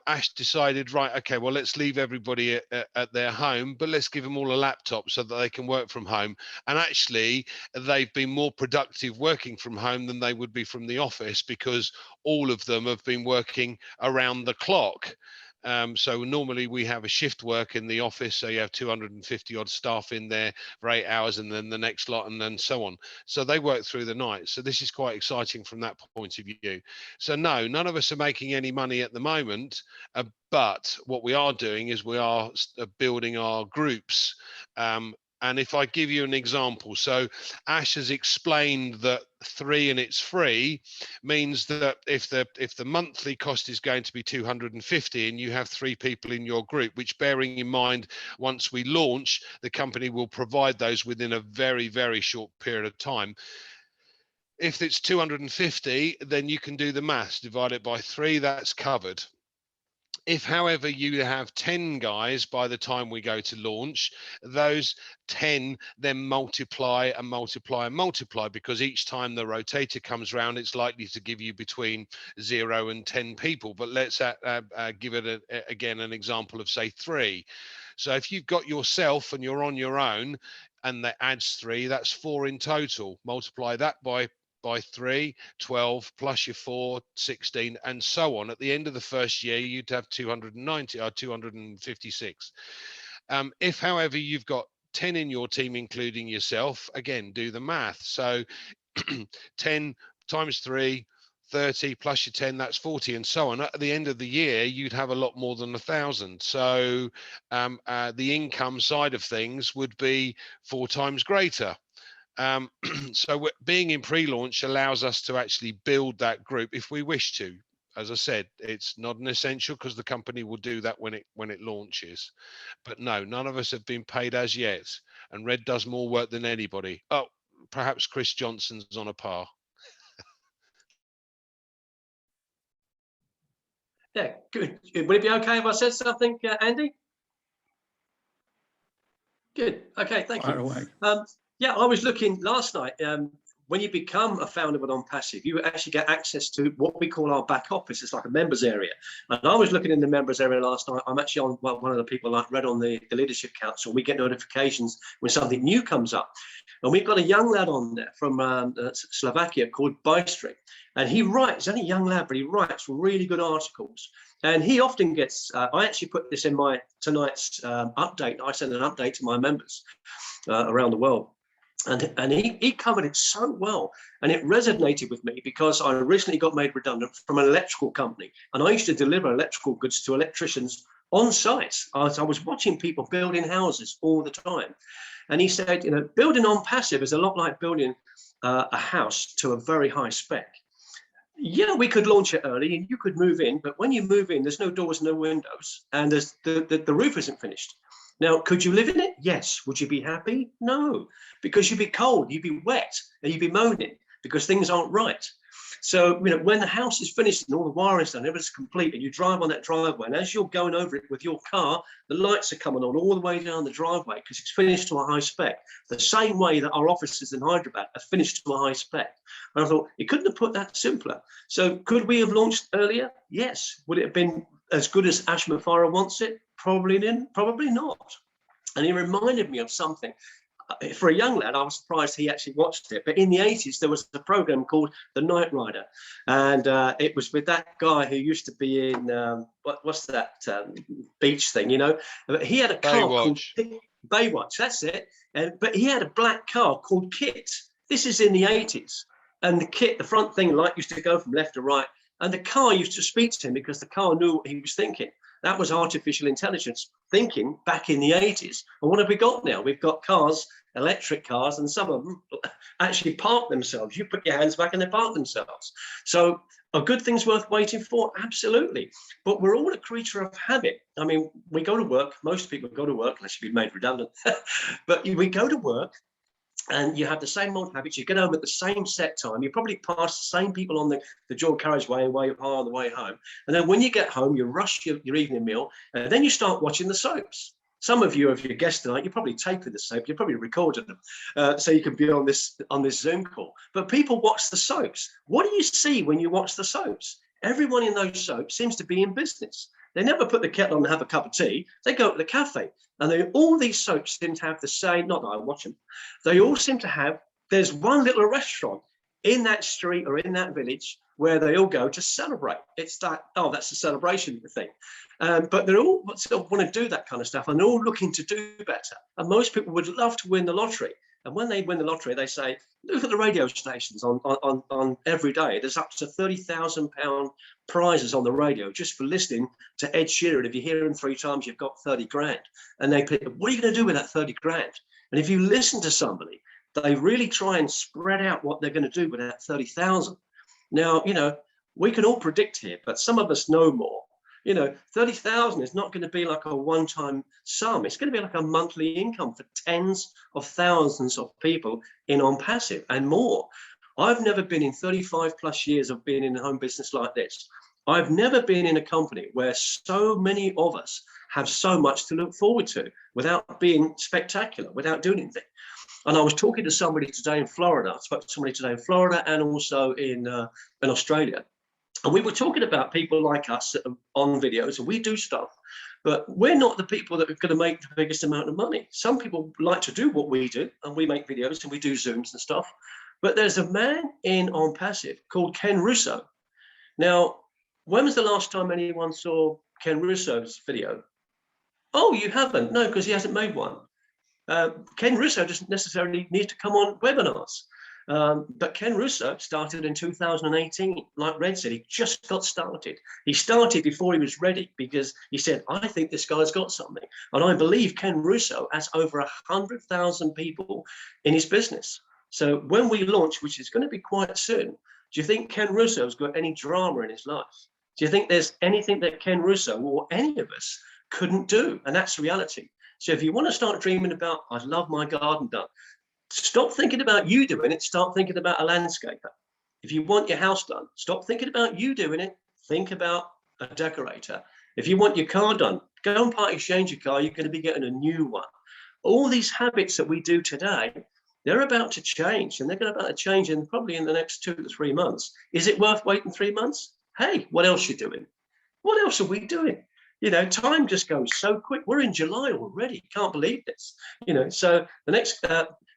Ash decided, right, okay, well, let's leave everybody at their home, but let's give them all a laptop so that they can work from home. And actually, they've been more productive working from home than they would be from the office because all of them have been working around the clock. So normally we have a shift work in the office, so you have 250 odd staff in there for 8 hours and then the next lot and then so on. So they work through the night. So this is quite exciting from that point of view. So no, none of us are making any money at the moment, but what we are doing is we are building our groups. And if I give you an example, so Ash has explained that 3 and it's free means that if the monthly cost is going to be 250 and you have 3 people in your group, which bearing in mind, once we launch, the company will provide those within a very, very short period of time. If it's 250, then you can do the maths, divide it by 3, that's covered. If, however, you have 10 guys by the time we go to launch, those 10 then multiply and multiply and multiply, because each time the rotator comes round, it's likely to give you between 0 and 10 people. But let's give it again an example of, say, 3. So if you've got yourself and you're on your own and that adds 3, that's 4 in total. Multiply that by 3, 12 plus your 4, 16, and so on. At the end of the first year, you'd have 290 or 256. If, however, you've got 10 in your team, including yourself, again, do the math. So 10 times 3, 30 plus your 10, that's 40, and so on. At the end of the year, you'd have a lot more than 1,000. So the income side of things would be 4 times greater. So being in pre-launch allows us to actually build that group if we wish to. As I said, it's not an essential because the company will do that when it launches. But no, none of us have been paid as yet. And Red does more work than anybody. Oh, perhaps Chris Johnson's on a par. Yeah, good. Would it be okay if I said something, Andy? Good. Okay, thank you. Fire away. Yeah, I was looking last night. when you become a founder with ONPASSIVE, you actually get access to what we call our back office. It's like a members area. And I was looking in the members area last night. I'm actually on one of the people like Red on the Leadership Council. We get notifications when something new comes up. And we've got a young lad on there from Slovakia called Bystring. And he writes, he's only a young lad, but he writes really good articles. And he often gets, I actually put this in my tonight's update. I send an update to my members around the world. And he covered it so well, and it resonated with me because I recently got made redundant from an electrical company, and I used to deliver electrical goods to electricians on site. I was watching people building houses all the time, and he said, you know, building ONPASSIVE is a lot like building a house to a very high spec. Yeah, we could launch it early and you could move in, but when you move in, there's no doors, no windows, and there's the roof isn't finished. Now, could you live in it? Yes. Would you be happy? No, because you'd be cold, you'd be wet, and you'd be moaning because things aren't right. So, you know, when the house is finished and all the wiring's done, everything's complete, and you drive on that driveway, and as you're going over it with your car, the lights are coming on all the way down the driveway because it's finished to a high spec. The same way that our offices in Hyderabad are finished to a high spec. And I thought, you couldn't have put that simpler. So could we have launched earlier? Yes. Would it have been as good as Ash Mafara wants it? Probably not. And he reminded me of something. For a young lad, I was surprised he actually watched it. But in the 80s, there was a program called The Night Rider. And it was with that guy who used to be in, what's that beach thing, you know? He had a car called Baywatch, that's it. But he had a black car called Kit. This is in the 80s. And the Kit, the front thing, light used to go from left to right. And the car used to speak to him because the car knew what he was thinking. That was artificial intelligence thinking back in the 80s. And what have we got now? We've got cars, electric cars, and some of them actually park themselves. You put your hands back and they park themselves. So are good things worth waiting for? Absolutely. But we're all a creature of habit. I mean, we go to work. Most people go to work, unless you've been made redundant. But we go to work, and you have the same old habits. You get home at the same set time. You probably pass the same people on the dual carriageway and on the way home. And then when you get home, you rush your evening meal, and then you start watching the soaps. Some of you, if you're guests tonight, you probably taped the soap. You probably recorded them, so you can be on this Zoom call. But people watch the soaps. What do you see when you watch the soaps? Everyone in those soaps seems to be in business. They never put the kettle on and have a cup of tea. They go to the cafe. And all these soaps seem to have the same, not that I watch them, they all seem to have, there's one little restaurant in that street or in that village where they all go to celebrate. It's that, oh, that's a celebration thing. But they're all still want to do that kind of stuff, and they're all looking to do better. And most people would love to win the lottery. And when they win the lottery, they say, look at the radio stations on every day. There's up to £30,000 prizes on the radio just for listening to Ed Sheeran. If you hear him 3 times, you've got 30 grand. And they pick, what are you going to do with that 30 grand? And if you listen to somebody, they really try and spread out what they're going to do with that 30,000. Now, you know, we can all predict here, but some of us know more. You know, 30,000 is not going to be like a one-time sum. It's going to be like a monthly income for tens of thousands of people in ONPASSIVE and more. I've never been in 35 plus years of being in a home business like this. I've never been in a company where so many of us have so much to look forward to without being spectacular, without doing anything. And I was talking to somebody today in Florida. I spoke to somebody today in Florida and also in Australia. And we were talking about people like us on videos, and we do stuff, but we're not the people that are going to make the biggest amount of money. Some people like to do what we do, and we make videos and we do Zooms and stuff. But there's a man in ONPASSIVE called Ken Russo. Now, when was the last time anyone saw Ken Russo's video? Oh, you haven't? No, because he hasn't made one. Ken Russo doesn't necessarily need to come on webinars. But Ken Russo started in 2018. Like Red said, he just got started. He started before he was ready because he said, I think this guy's got something. And I believe Ken Russo has over 100,000 people in his business. So when we launch, which is going to be quite soon, do you think Ken Russo's got any drama in his life? Do you think there's anything that Ken Russo or any of us couldn't do? And that's reality. So if you want to start dreaming about, I'd love my garden done, stop thinking about you doing it, start thinking about a landscaper. If you want your house done, stop thinking about you doing it, think about a decorator. If you want your car done, go and part exchange your car, you're going to be getting a new one. All these habits that we do today, They're about to change, and they're going to about to change in probably in the next 2 to 3 months. Is it worth waiting 3 months? Hey, what else are you doing? What else are we doing? You know, time just goes so quick. We're in July already. Can't believe this. You know, so the next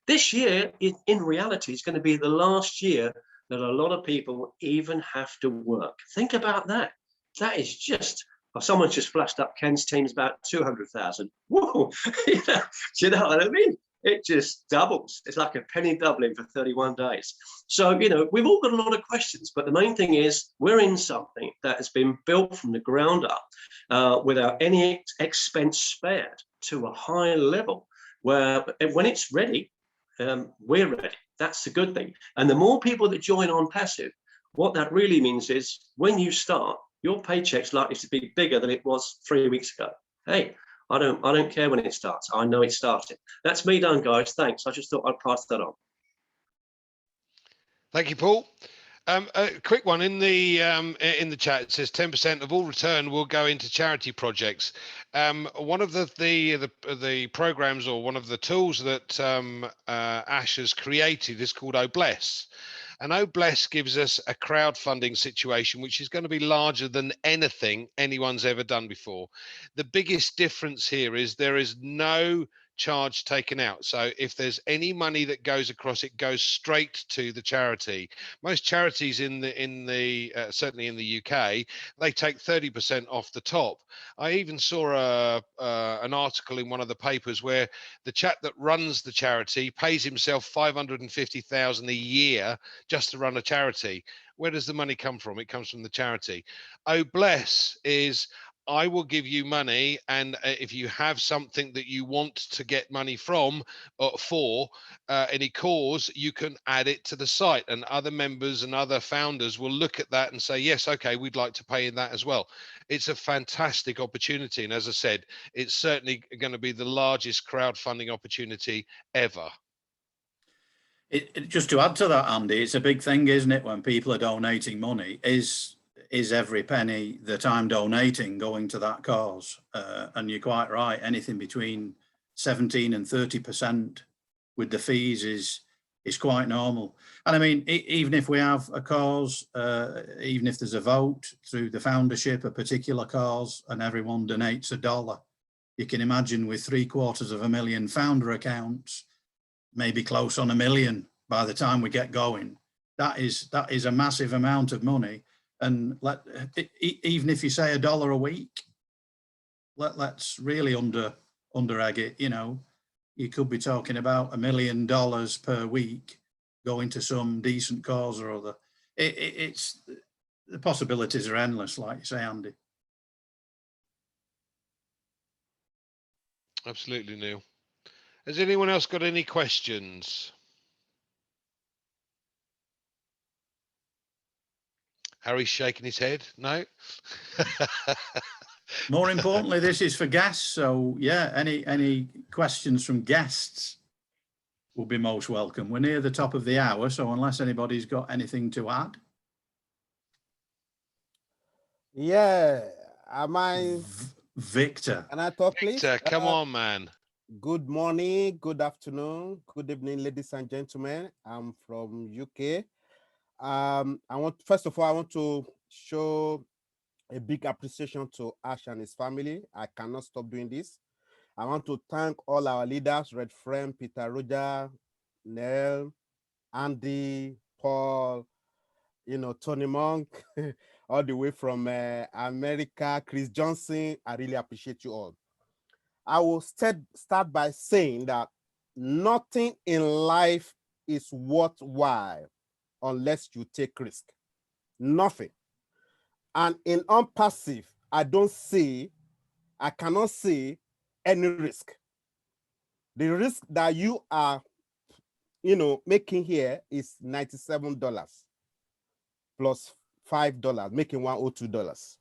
this year, in reality, is going to be the last year that a lot of people even have to work. Think about that. That is just. Oh, someone's just flashed up Ken's team's about 200,000. Whoa! You know, do you know what I mean? It just doubles. It's like a penny doubling for 31 days. So, you know, we've all got a lot of questions, but the main thing is we're in something that has been built from the ground up without any expense spared to a high level where when it's ready, we're ready. That's the good thing. And the more people that join ONPASSIVE, what that really means is when you start, your paycheck's likely to be bigger than it was 3 weeks ago. Hey, I don't care when it starts. I know it started. That's me done, guys. Thanks. I just thought I'd pass that on. Thank you, Paul. A quick one in the chat. It says 10% of all return will go into charity projects. One of the programs or one of the tools that Ash has created is called OBless. And OBless gives us a crowdfunding situation, which is going to be larger than anything anyone's ever done before. The biggest difference here is there is no charge taken out. So if there's any money that goes across, it goes straight to the charity. Most charities certainly in the UK, they take 30% off the top. I even saw an article in one of the papers where the chap that runs the charity pays himself 550,000 a year just to run a charity. Where does the money come from? It comes from the charity. OBless is, I will give you money, and if you have something that you want to get money from for any cause, you can add it to the site, and other members and other founders will look at that and say, yes, okay, we'd like to pay in that as well. It's a fantastic opportunity, and as I said, it's certainly going to be the largest crowdfunding opportunity ever. Just to add to that, Andy, it's a big thing, isn't it, when people are donating money, is every penny that I'm donating going to that cause? And you're quite right, anything between 17 and 30% with the fees is quite normal. And I mean, even if we have a cause, even if there's a vote through the foundership, a particular cause, and everyone donates $1, you can imagine with 750,000 founder accounts, maybe close on 1 million by the time we get going. That is a massive amount of money. And even if you say $1 a week, let's really under egg it. You know, you could be talking about $1 million per week going to some decent cause or other. It's the possibilities are endless, like you say, Andy. Absolutely, Neil. Has anyone else got any questions? Harry's shaking his head. No. More importantly, this is for guests. So yeah, any questions from guests will be most welcome. We're near the top of the hour, so unless anybody's got anything to add. Yeah, am I? Victor. Can I talk, please? Victor, come on, man. Good morning, good afternoon, good evening, ladies and gentlemen. I'm from UK. First of all, I want to show a big appreciation to Ash and his family. I cannot stop doing this. I want to thank all our leaders, Redfern, Peter, Roger, Neil, Andy, Paul, Tony Monk, all the way from America, Chris Johnson. I really appreciate you all. I will start by saying that nothing in life is worthwhile unless you take risk. Nothing. And in ONPASSIVE, I cannot see any risk. The risk that you are, making here is $97 plus $5, making $102.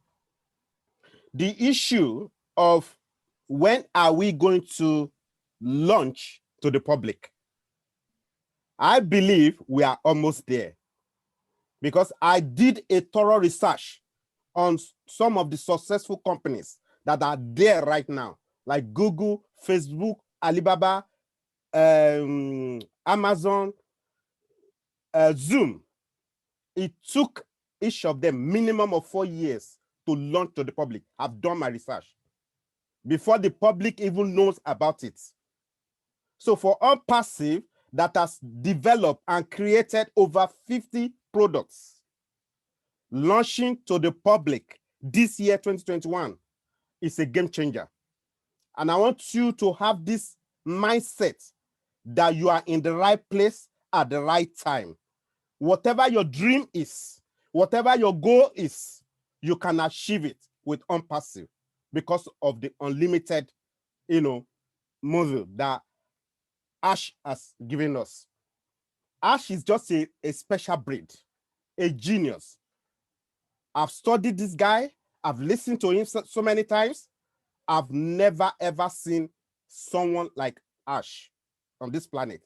The issue of when are we going to launch to the public? I believe we are almost there because I did a thorough research on some of the successful companies that are there right now, like Google, Facebook, Alibaba, Amazon, Zoom. It took each of them minimum of 4 years to launch to the public. I've done my research before the public even knows about it. So for ONPASSIVE, that has developed and created over 50 products, launching to the public this year, 2021, is a game changer. And I want you to have this mindset that you are in the right place at the right time. Whatever your dream is, whatever your goal is, you can achieve it with ONPASSIVE because of the unlimited, model that Ash has given us. Ash is just a special breed, a genius. I've studied this guy. I've listened to him so many times. I've never, ever seen someone like Ash on this planet.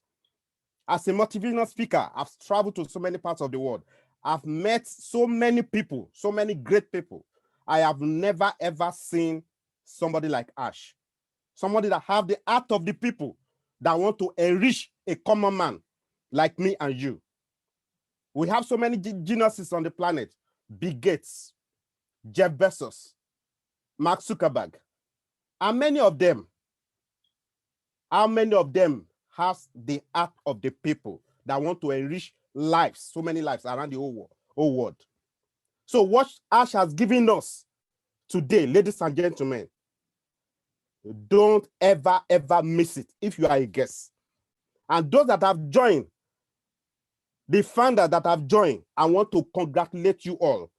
As a motivational speaker, I've traveled to so many parts of the world. I've met so many people, so many great people. I have never, ever seen somebody like Ash. Somebody that have the heart of the people that want to enrich a common man like me and you. We have so many geniuses on the planet. Bill Gates, Jeff Bezos, Mark Zuckerberg. How many of them has the heart of the people that want to enrich lives, so many lives around the whole world? So what Ash has given us today, ladies and gentlemen, don't ever, ever miss it if you are a guest. And those that have joined, the founders that have joined, I want to congratulate you all.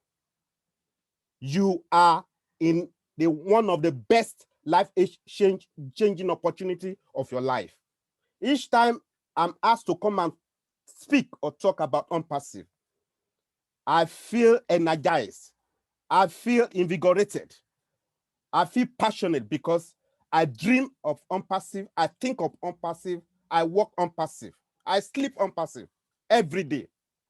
You are in the one of the best life changing opportunity of your life. Each time I'm asked to come and speak or talk about ONPASSIVE, I feel energized. I feel invigorated. I feel passionate because I dream of ONPASSIVE. I think of ONPASSIVE. I work ONPASSIVE. I sleep ONPASSIVE every day.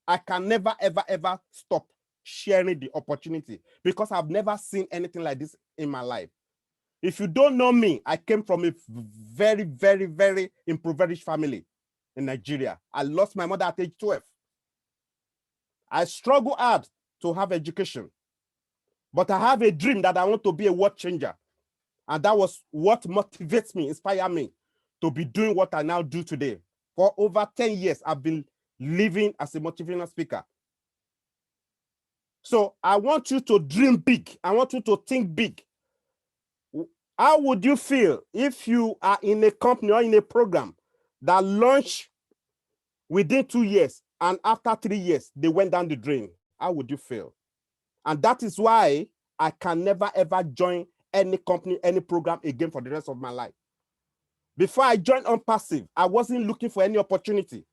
I can never, ever, ever stop sharing the opportunity because I've never seen anything like this in my life. If you don't know me, I came from a very, very, very impoverished family in Nigeria. I lost my mother at age 12. I struggle hard to have education, but I have a dream that I want to be a world changer. And that was what motivates me, inspires me to be doing what I now do today. For over 10 years, I've been living as a motivational speaker. So I want you to dream big. I want you to think big. How would you feel if you are in a company or in a program that launched within 2 years and after 3 years, they went down the drain? How would you feel? And that is why I can never, ever join any company, any program again for the rest of my life. Before I joined ONPASSIVE, I wasn't looking for any opportunity.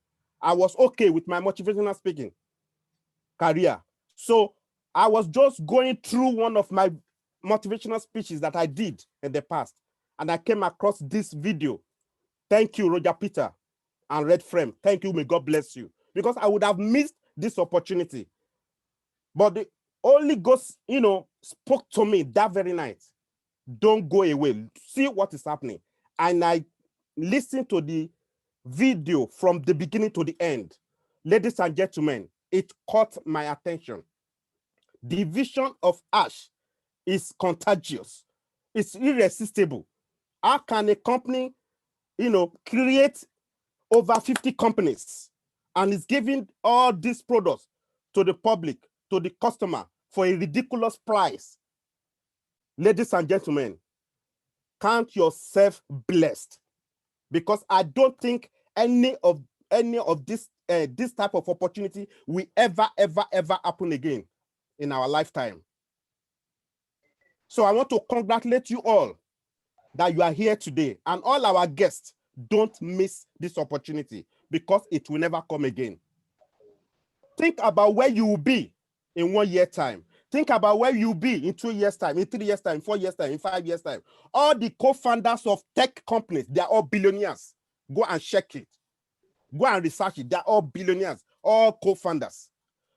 I was okay with my motivational speaking career. So I was just going through one of my motivational speeches that I did in the past, and I came across this video. Thank you, Roger Peter and Redfern. Thank you. May God bless you. Because I would have missed this opportunity. But the Holy Ghost, spoke to me that very night. Don't go away. See what is happening. And I listened to the video from the beginning to the end. Ladies and gentlemen, it caught my attention. The vision of Ash is contagious. It's irresistible. How can a company, create over 50 companies and is giving all these products to the public, to the customer for a ridiculous price? Ladies and gentlemen, count yourself blessed, because I don't think any of this type of opportunity will ever happen again in our lifetime. So I want to congratulate you all that you are here today, and all our guests. Don't miss this opportunity because it will never come again. Think about where you will be in 1 year time. Think about where you'll be in 2 years time, in 3 years time, 4 years time, in 5 years time. All the co-founders of tech companies, they are all billionaires. Go and check it. Go and research it. They're all billionaires, all co-founders.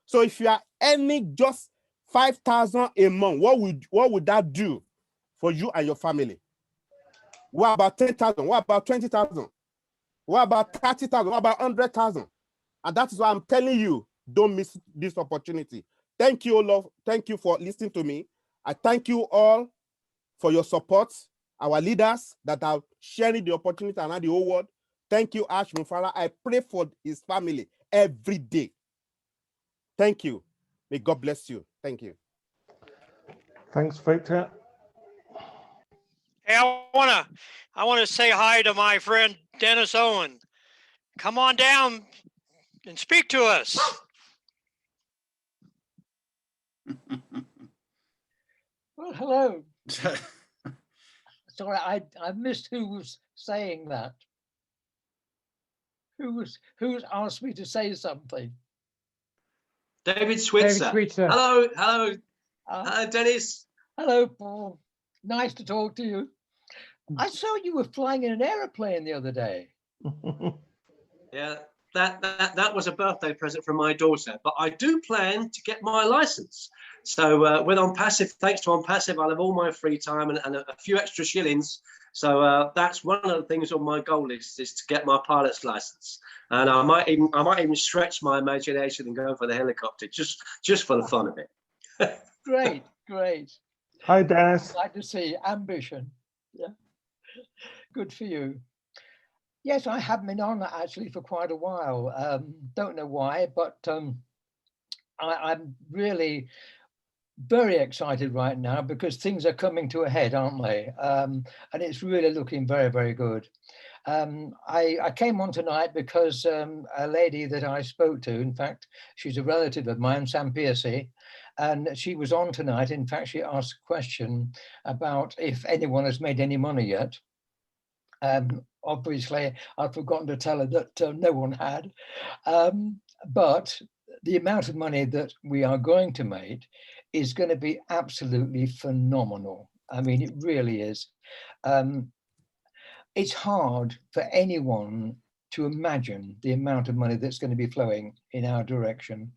So if you are earning just 5,000 a month, what would that do for you and your family? What about 10,000? What about 20,000? What about 30,000? What about 100,000? And that is why I'm telling you, don't miss this opportunity. Thank you, all. Thank you for listening to me. I thank you all for your support, our leaders that are sharing the opportunity around the whole world. Thank you, Ash Mufara. I pray for his family every day. Thank you. May God bless you. Thank you. Thanks, Victor. Hey, I wanna say hi to my friend Dennis Owen. Come on down and speak to us. Well, hello. Sorry, I missed who was saying that. Who's asked me to say something? David Switzer. Hello, hello, hello, Dennis. Hello, Paul. Nice to talk to you. I saw you were flying in an aeroplane the other day. Yeah, that was a birthday present from my daughter, but I do plan to get my license. So with ONPASSIVE, thanks to ONPASSIVE, I'll have all my free time and a few extra shillings. So that's one of the things on my goal list, is to get my pilot's license. And I might even stretch my imagination and go for the helicopter just for the fun of it. Great, great. Hi, Dennis. Glad to see ambition. Yeah, good for you. Yes, I have been on that actually for quite a while. Don't know why, but I'm really very excited right now because things are coming to a head, aren't they? And it's really looking very, very good. I came on tonight because a lady that I spoke to, in fact, she's a relative of mine, Sam Piercy, and she was on tonight. In fact, she asked a question about if anyone has made any money yet. Obviously, I've forgotten to tell her that no one had, but the amount of money that we are going to make is going to be absolutely phenomenal. I mean, it really is. It's hard for anyone to imagine the amount of money that's going to be flowing in our direction.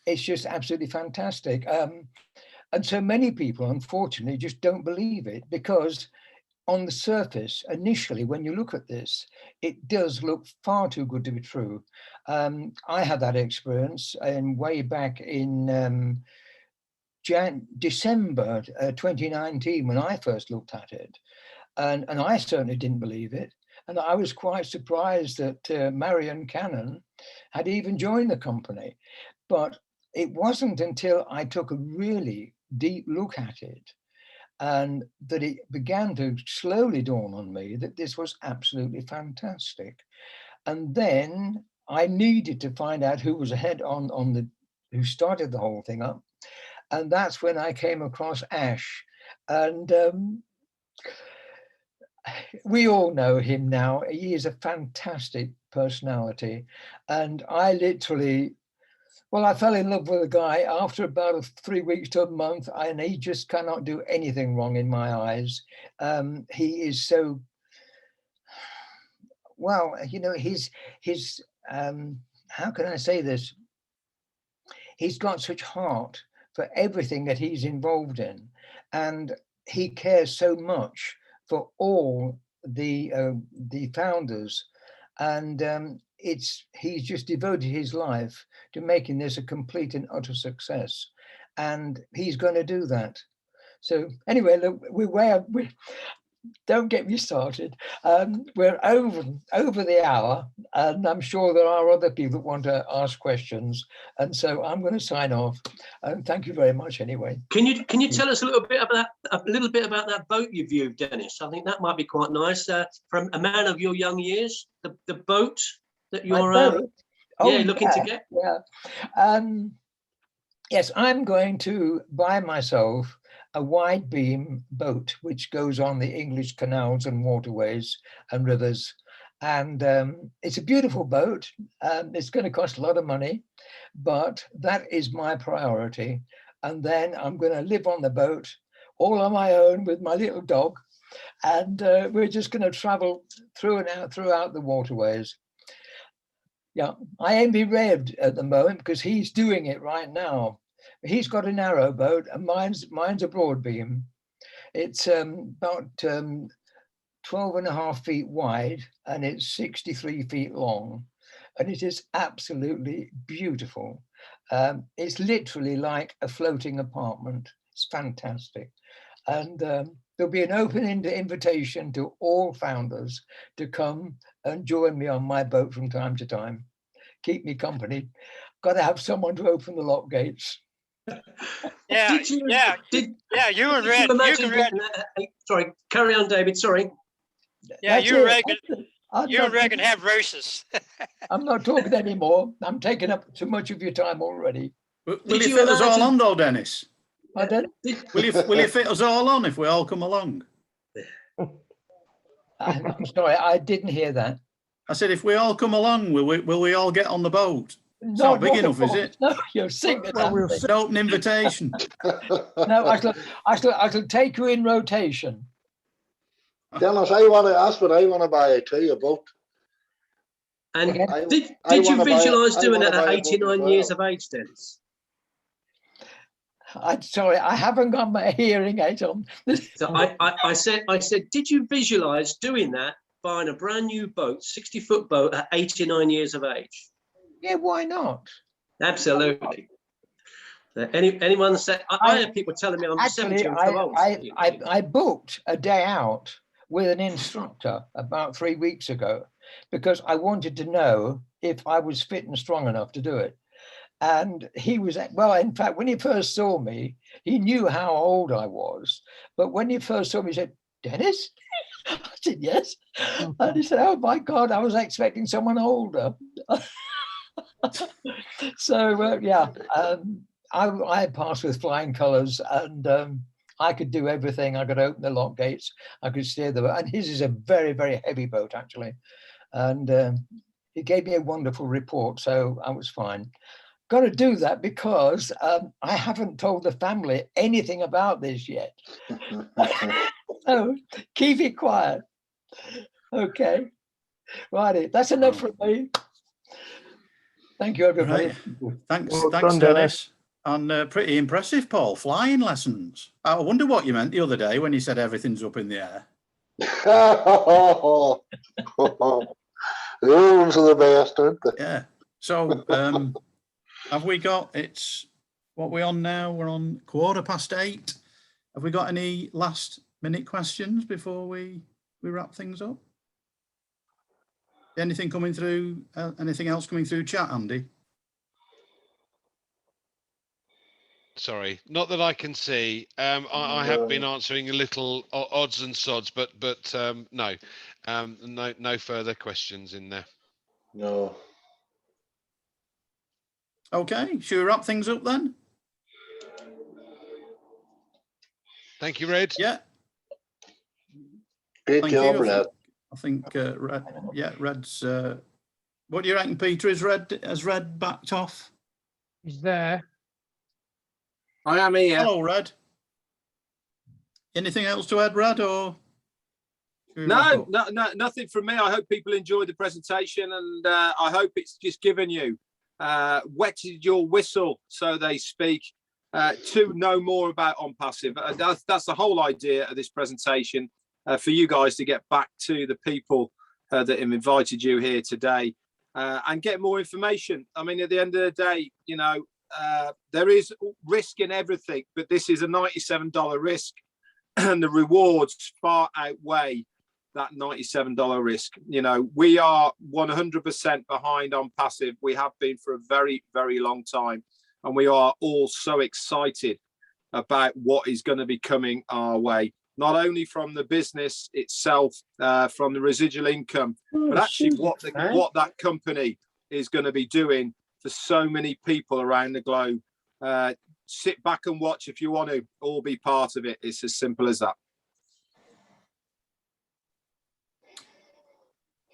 It's just absolutely fantastic. And so many people, unfortunately, just don't believe it because on the surface, initially, when you look at this, it does look far too good to be true. I had that experience way back in December 2019 when I first looked at it. And I certainly didn't believe it. And I was quite surprised that Marion Cannon had even joined the company. But it wasn't until I took a really deep look at it and that it began to slowly dawn on me that this was absolutely fantastic. And then I needed to find out who was ahead who started the whole thing up. And that's when I came across Ash. And we all know him now. He is a fantastic personality. And I literally, well, I fell in love with a guy after about 3 weeks to a month, and he just cannot do anything wrong in my eyes. He is so, well, you know, his how can I say this? He's got such heart for everything that he's involved in, and he cares so much for all the founders, and he's just devoted his life to making this a complete and utter success, and he's going to do that. So anyway, look, we don't get me started. We're over the hour, and I'm sure there are other people that want to ask questions, and so I'm going to sign off. Thank you very much. Anyway, can you tell us a little bit about that boat you viewed, Dennis? I think that might be quite nice. From a man of your young years, the boat that you're looking to get. Yeah. Yes, I'm going to buy myself a wide beam boat which goes on the English canals and waterways and rivers, and it's a beautiful boat. It's going to cost a lot of money, but that is my priority. And then I'm going to live on the boat all on my own with my little dog, and we're just going to travel throughout the waterways. Yeah, I envy Red at the moment because he's doing it right now. He's got a narrow boat and mine's a broad beam. It's about 12.5 feet wide and it's 63 feet long, and it is absolutely beautiful. It's literally like a floating apartment. It's fantastic. And there'll be an open invitation to all founders to come and join me on my boat from time to time. Keep me company. Got to have someone to open the lock gates. Yeah, you and Red. Sorry, carry on, David. Sorry. Yeah, That's you it. and Red can have races. I'm not talking anymore. I'm taking up too much of your time already. Will you fit us all on though, Dennis? Pardon? Will you fit us all on if we all come along? I'm sorry, I didn't hear that. I said, if we all come along, will we all get on the boat? It's not big enough, is it? No, you're singing. It's an open invitation. No, I shall take you in rotation. Dennis, I want to ask what I want to buy a tea, a boat. And did you visualise doing it at 89 years of age, Dennis? I'm sorry, I haven't got my hearing aid on. So I said, did you visualise doing that, buying a brand new boat, 60-foot boat at 89 years of age? Yeah, why not? Absolutely. Anyone said, I had people telling me I'm actually, 70 and old. I booked a day out with an instructor about 3 weeks ago because I wanted to know if I was fit and strong enough to do it. And he was, well, in fact, when he first saw me, he knew how old I was. But when he first saw me, he said, Dennis? I said, yes. And he said, oh my God, I was expecting someone older. So, yeah, I passed with flying colours, and I could do everything. I could open the lock gates. I could steer the boat. And his is a very, very heavy boat, actually. And he gave me a wonderful report, so I was fine. Got to do that because I haven't told the family anything about this yet. So keep it quiet. Okay. Righty. That's enough from me. Thank you, everybody. Right. Thanks, Dennis. And pretty impressive, Paul. Flying lessons. I wonder what you meant the other day when you said everything's up in the air. The rooms are the best, aren't they? Yeah. So have we got, it's, what we're on now? We're on 8:15. Have we got any last minute questions before we wrap things up? Anything coming through, anything else coming through chat, Andy? Sorry, not that I can see. I have been answering a little odds and sods, but no, no further questions in there. No. Okay, should we wrap things up then? Thank you, Red. Yeah. Great job, Red. I think Red, yeah, Red's. What do you reckon, Peter? Has Red backed off? He's there. I am here. Hello, Red. Anything else to add, Red, or? No, nothing from me. I hope people enjoyed the presentation, and I hope it's just given you wetted your whistle, so they speak, to know more about ONPASSIVE. That's the whole idea of this presentation, for you guys to get back to the people that have invited you here today, and get more information. I mean, at the end of the day, you know, there is risk in everything, but this is a $97 risk, and the rewards far outweigh that $97 risk. You know, we are 100% behind ONPASSIVE. We have been for a very, very long time, and we are all so excited about what is going to be coming our way, not only from the business itself, from the residual income, but actually what that company is going to be doing for so many people around the globe. Sit back and watch if you want to all be part of it. It's as simple as that.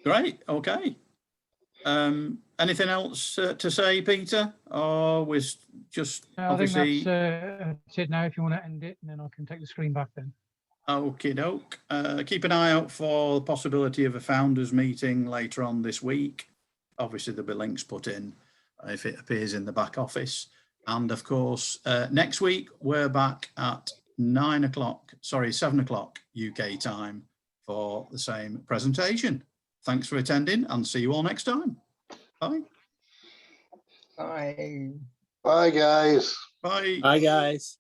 Great. Okay. Anything else to say, Peter? Or was just obviously. I think that's it now. If you want to end it, and then I can take the screen back then. Okie doke. Keep an eye out for the possibility of a founders meeting later on this week. Obviously, there'll be links put in if it appears in the back office. And of course, next week, we're back at 7 o'clock UK time for the same presentation. thanks for attending and see you all next time. Bye. Bye. Bye, guys. Bye. Bye, guys.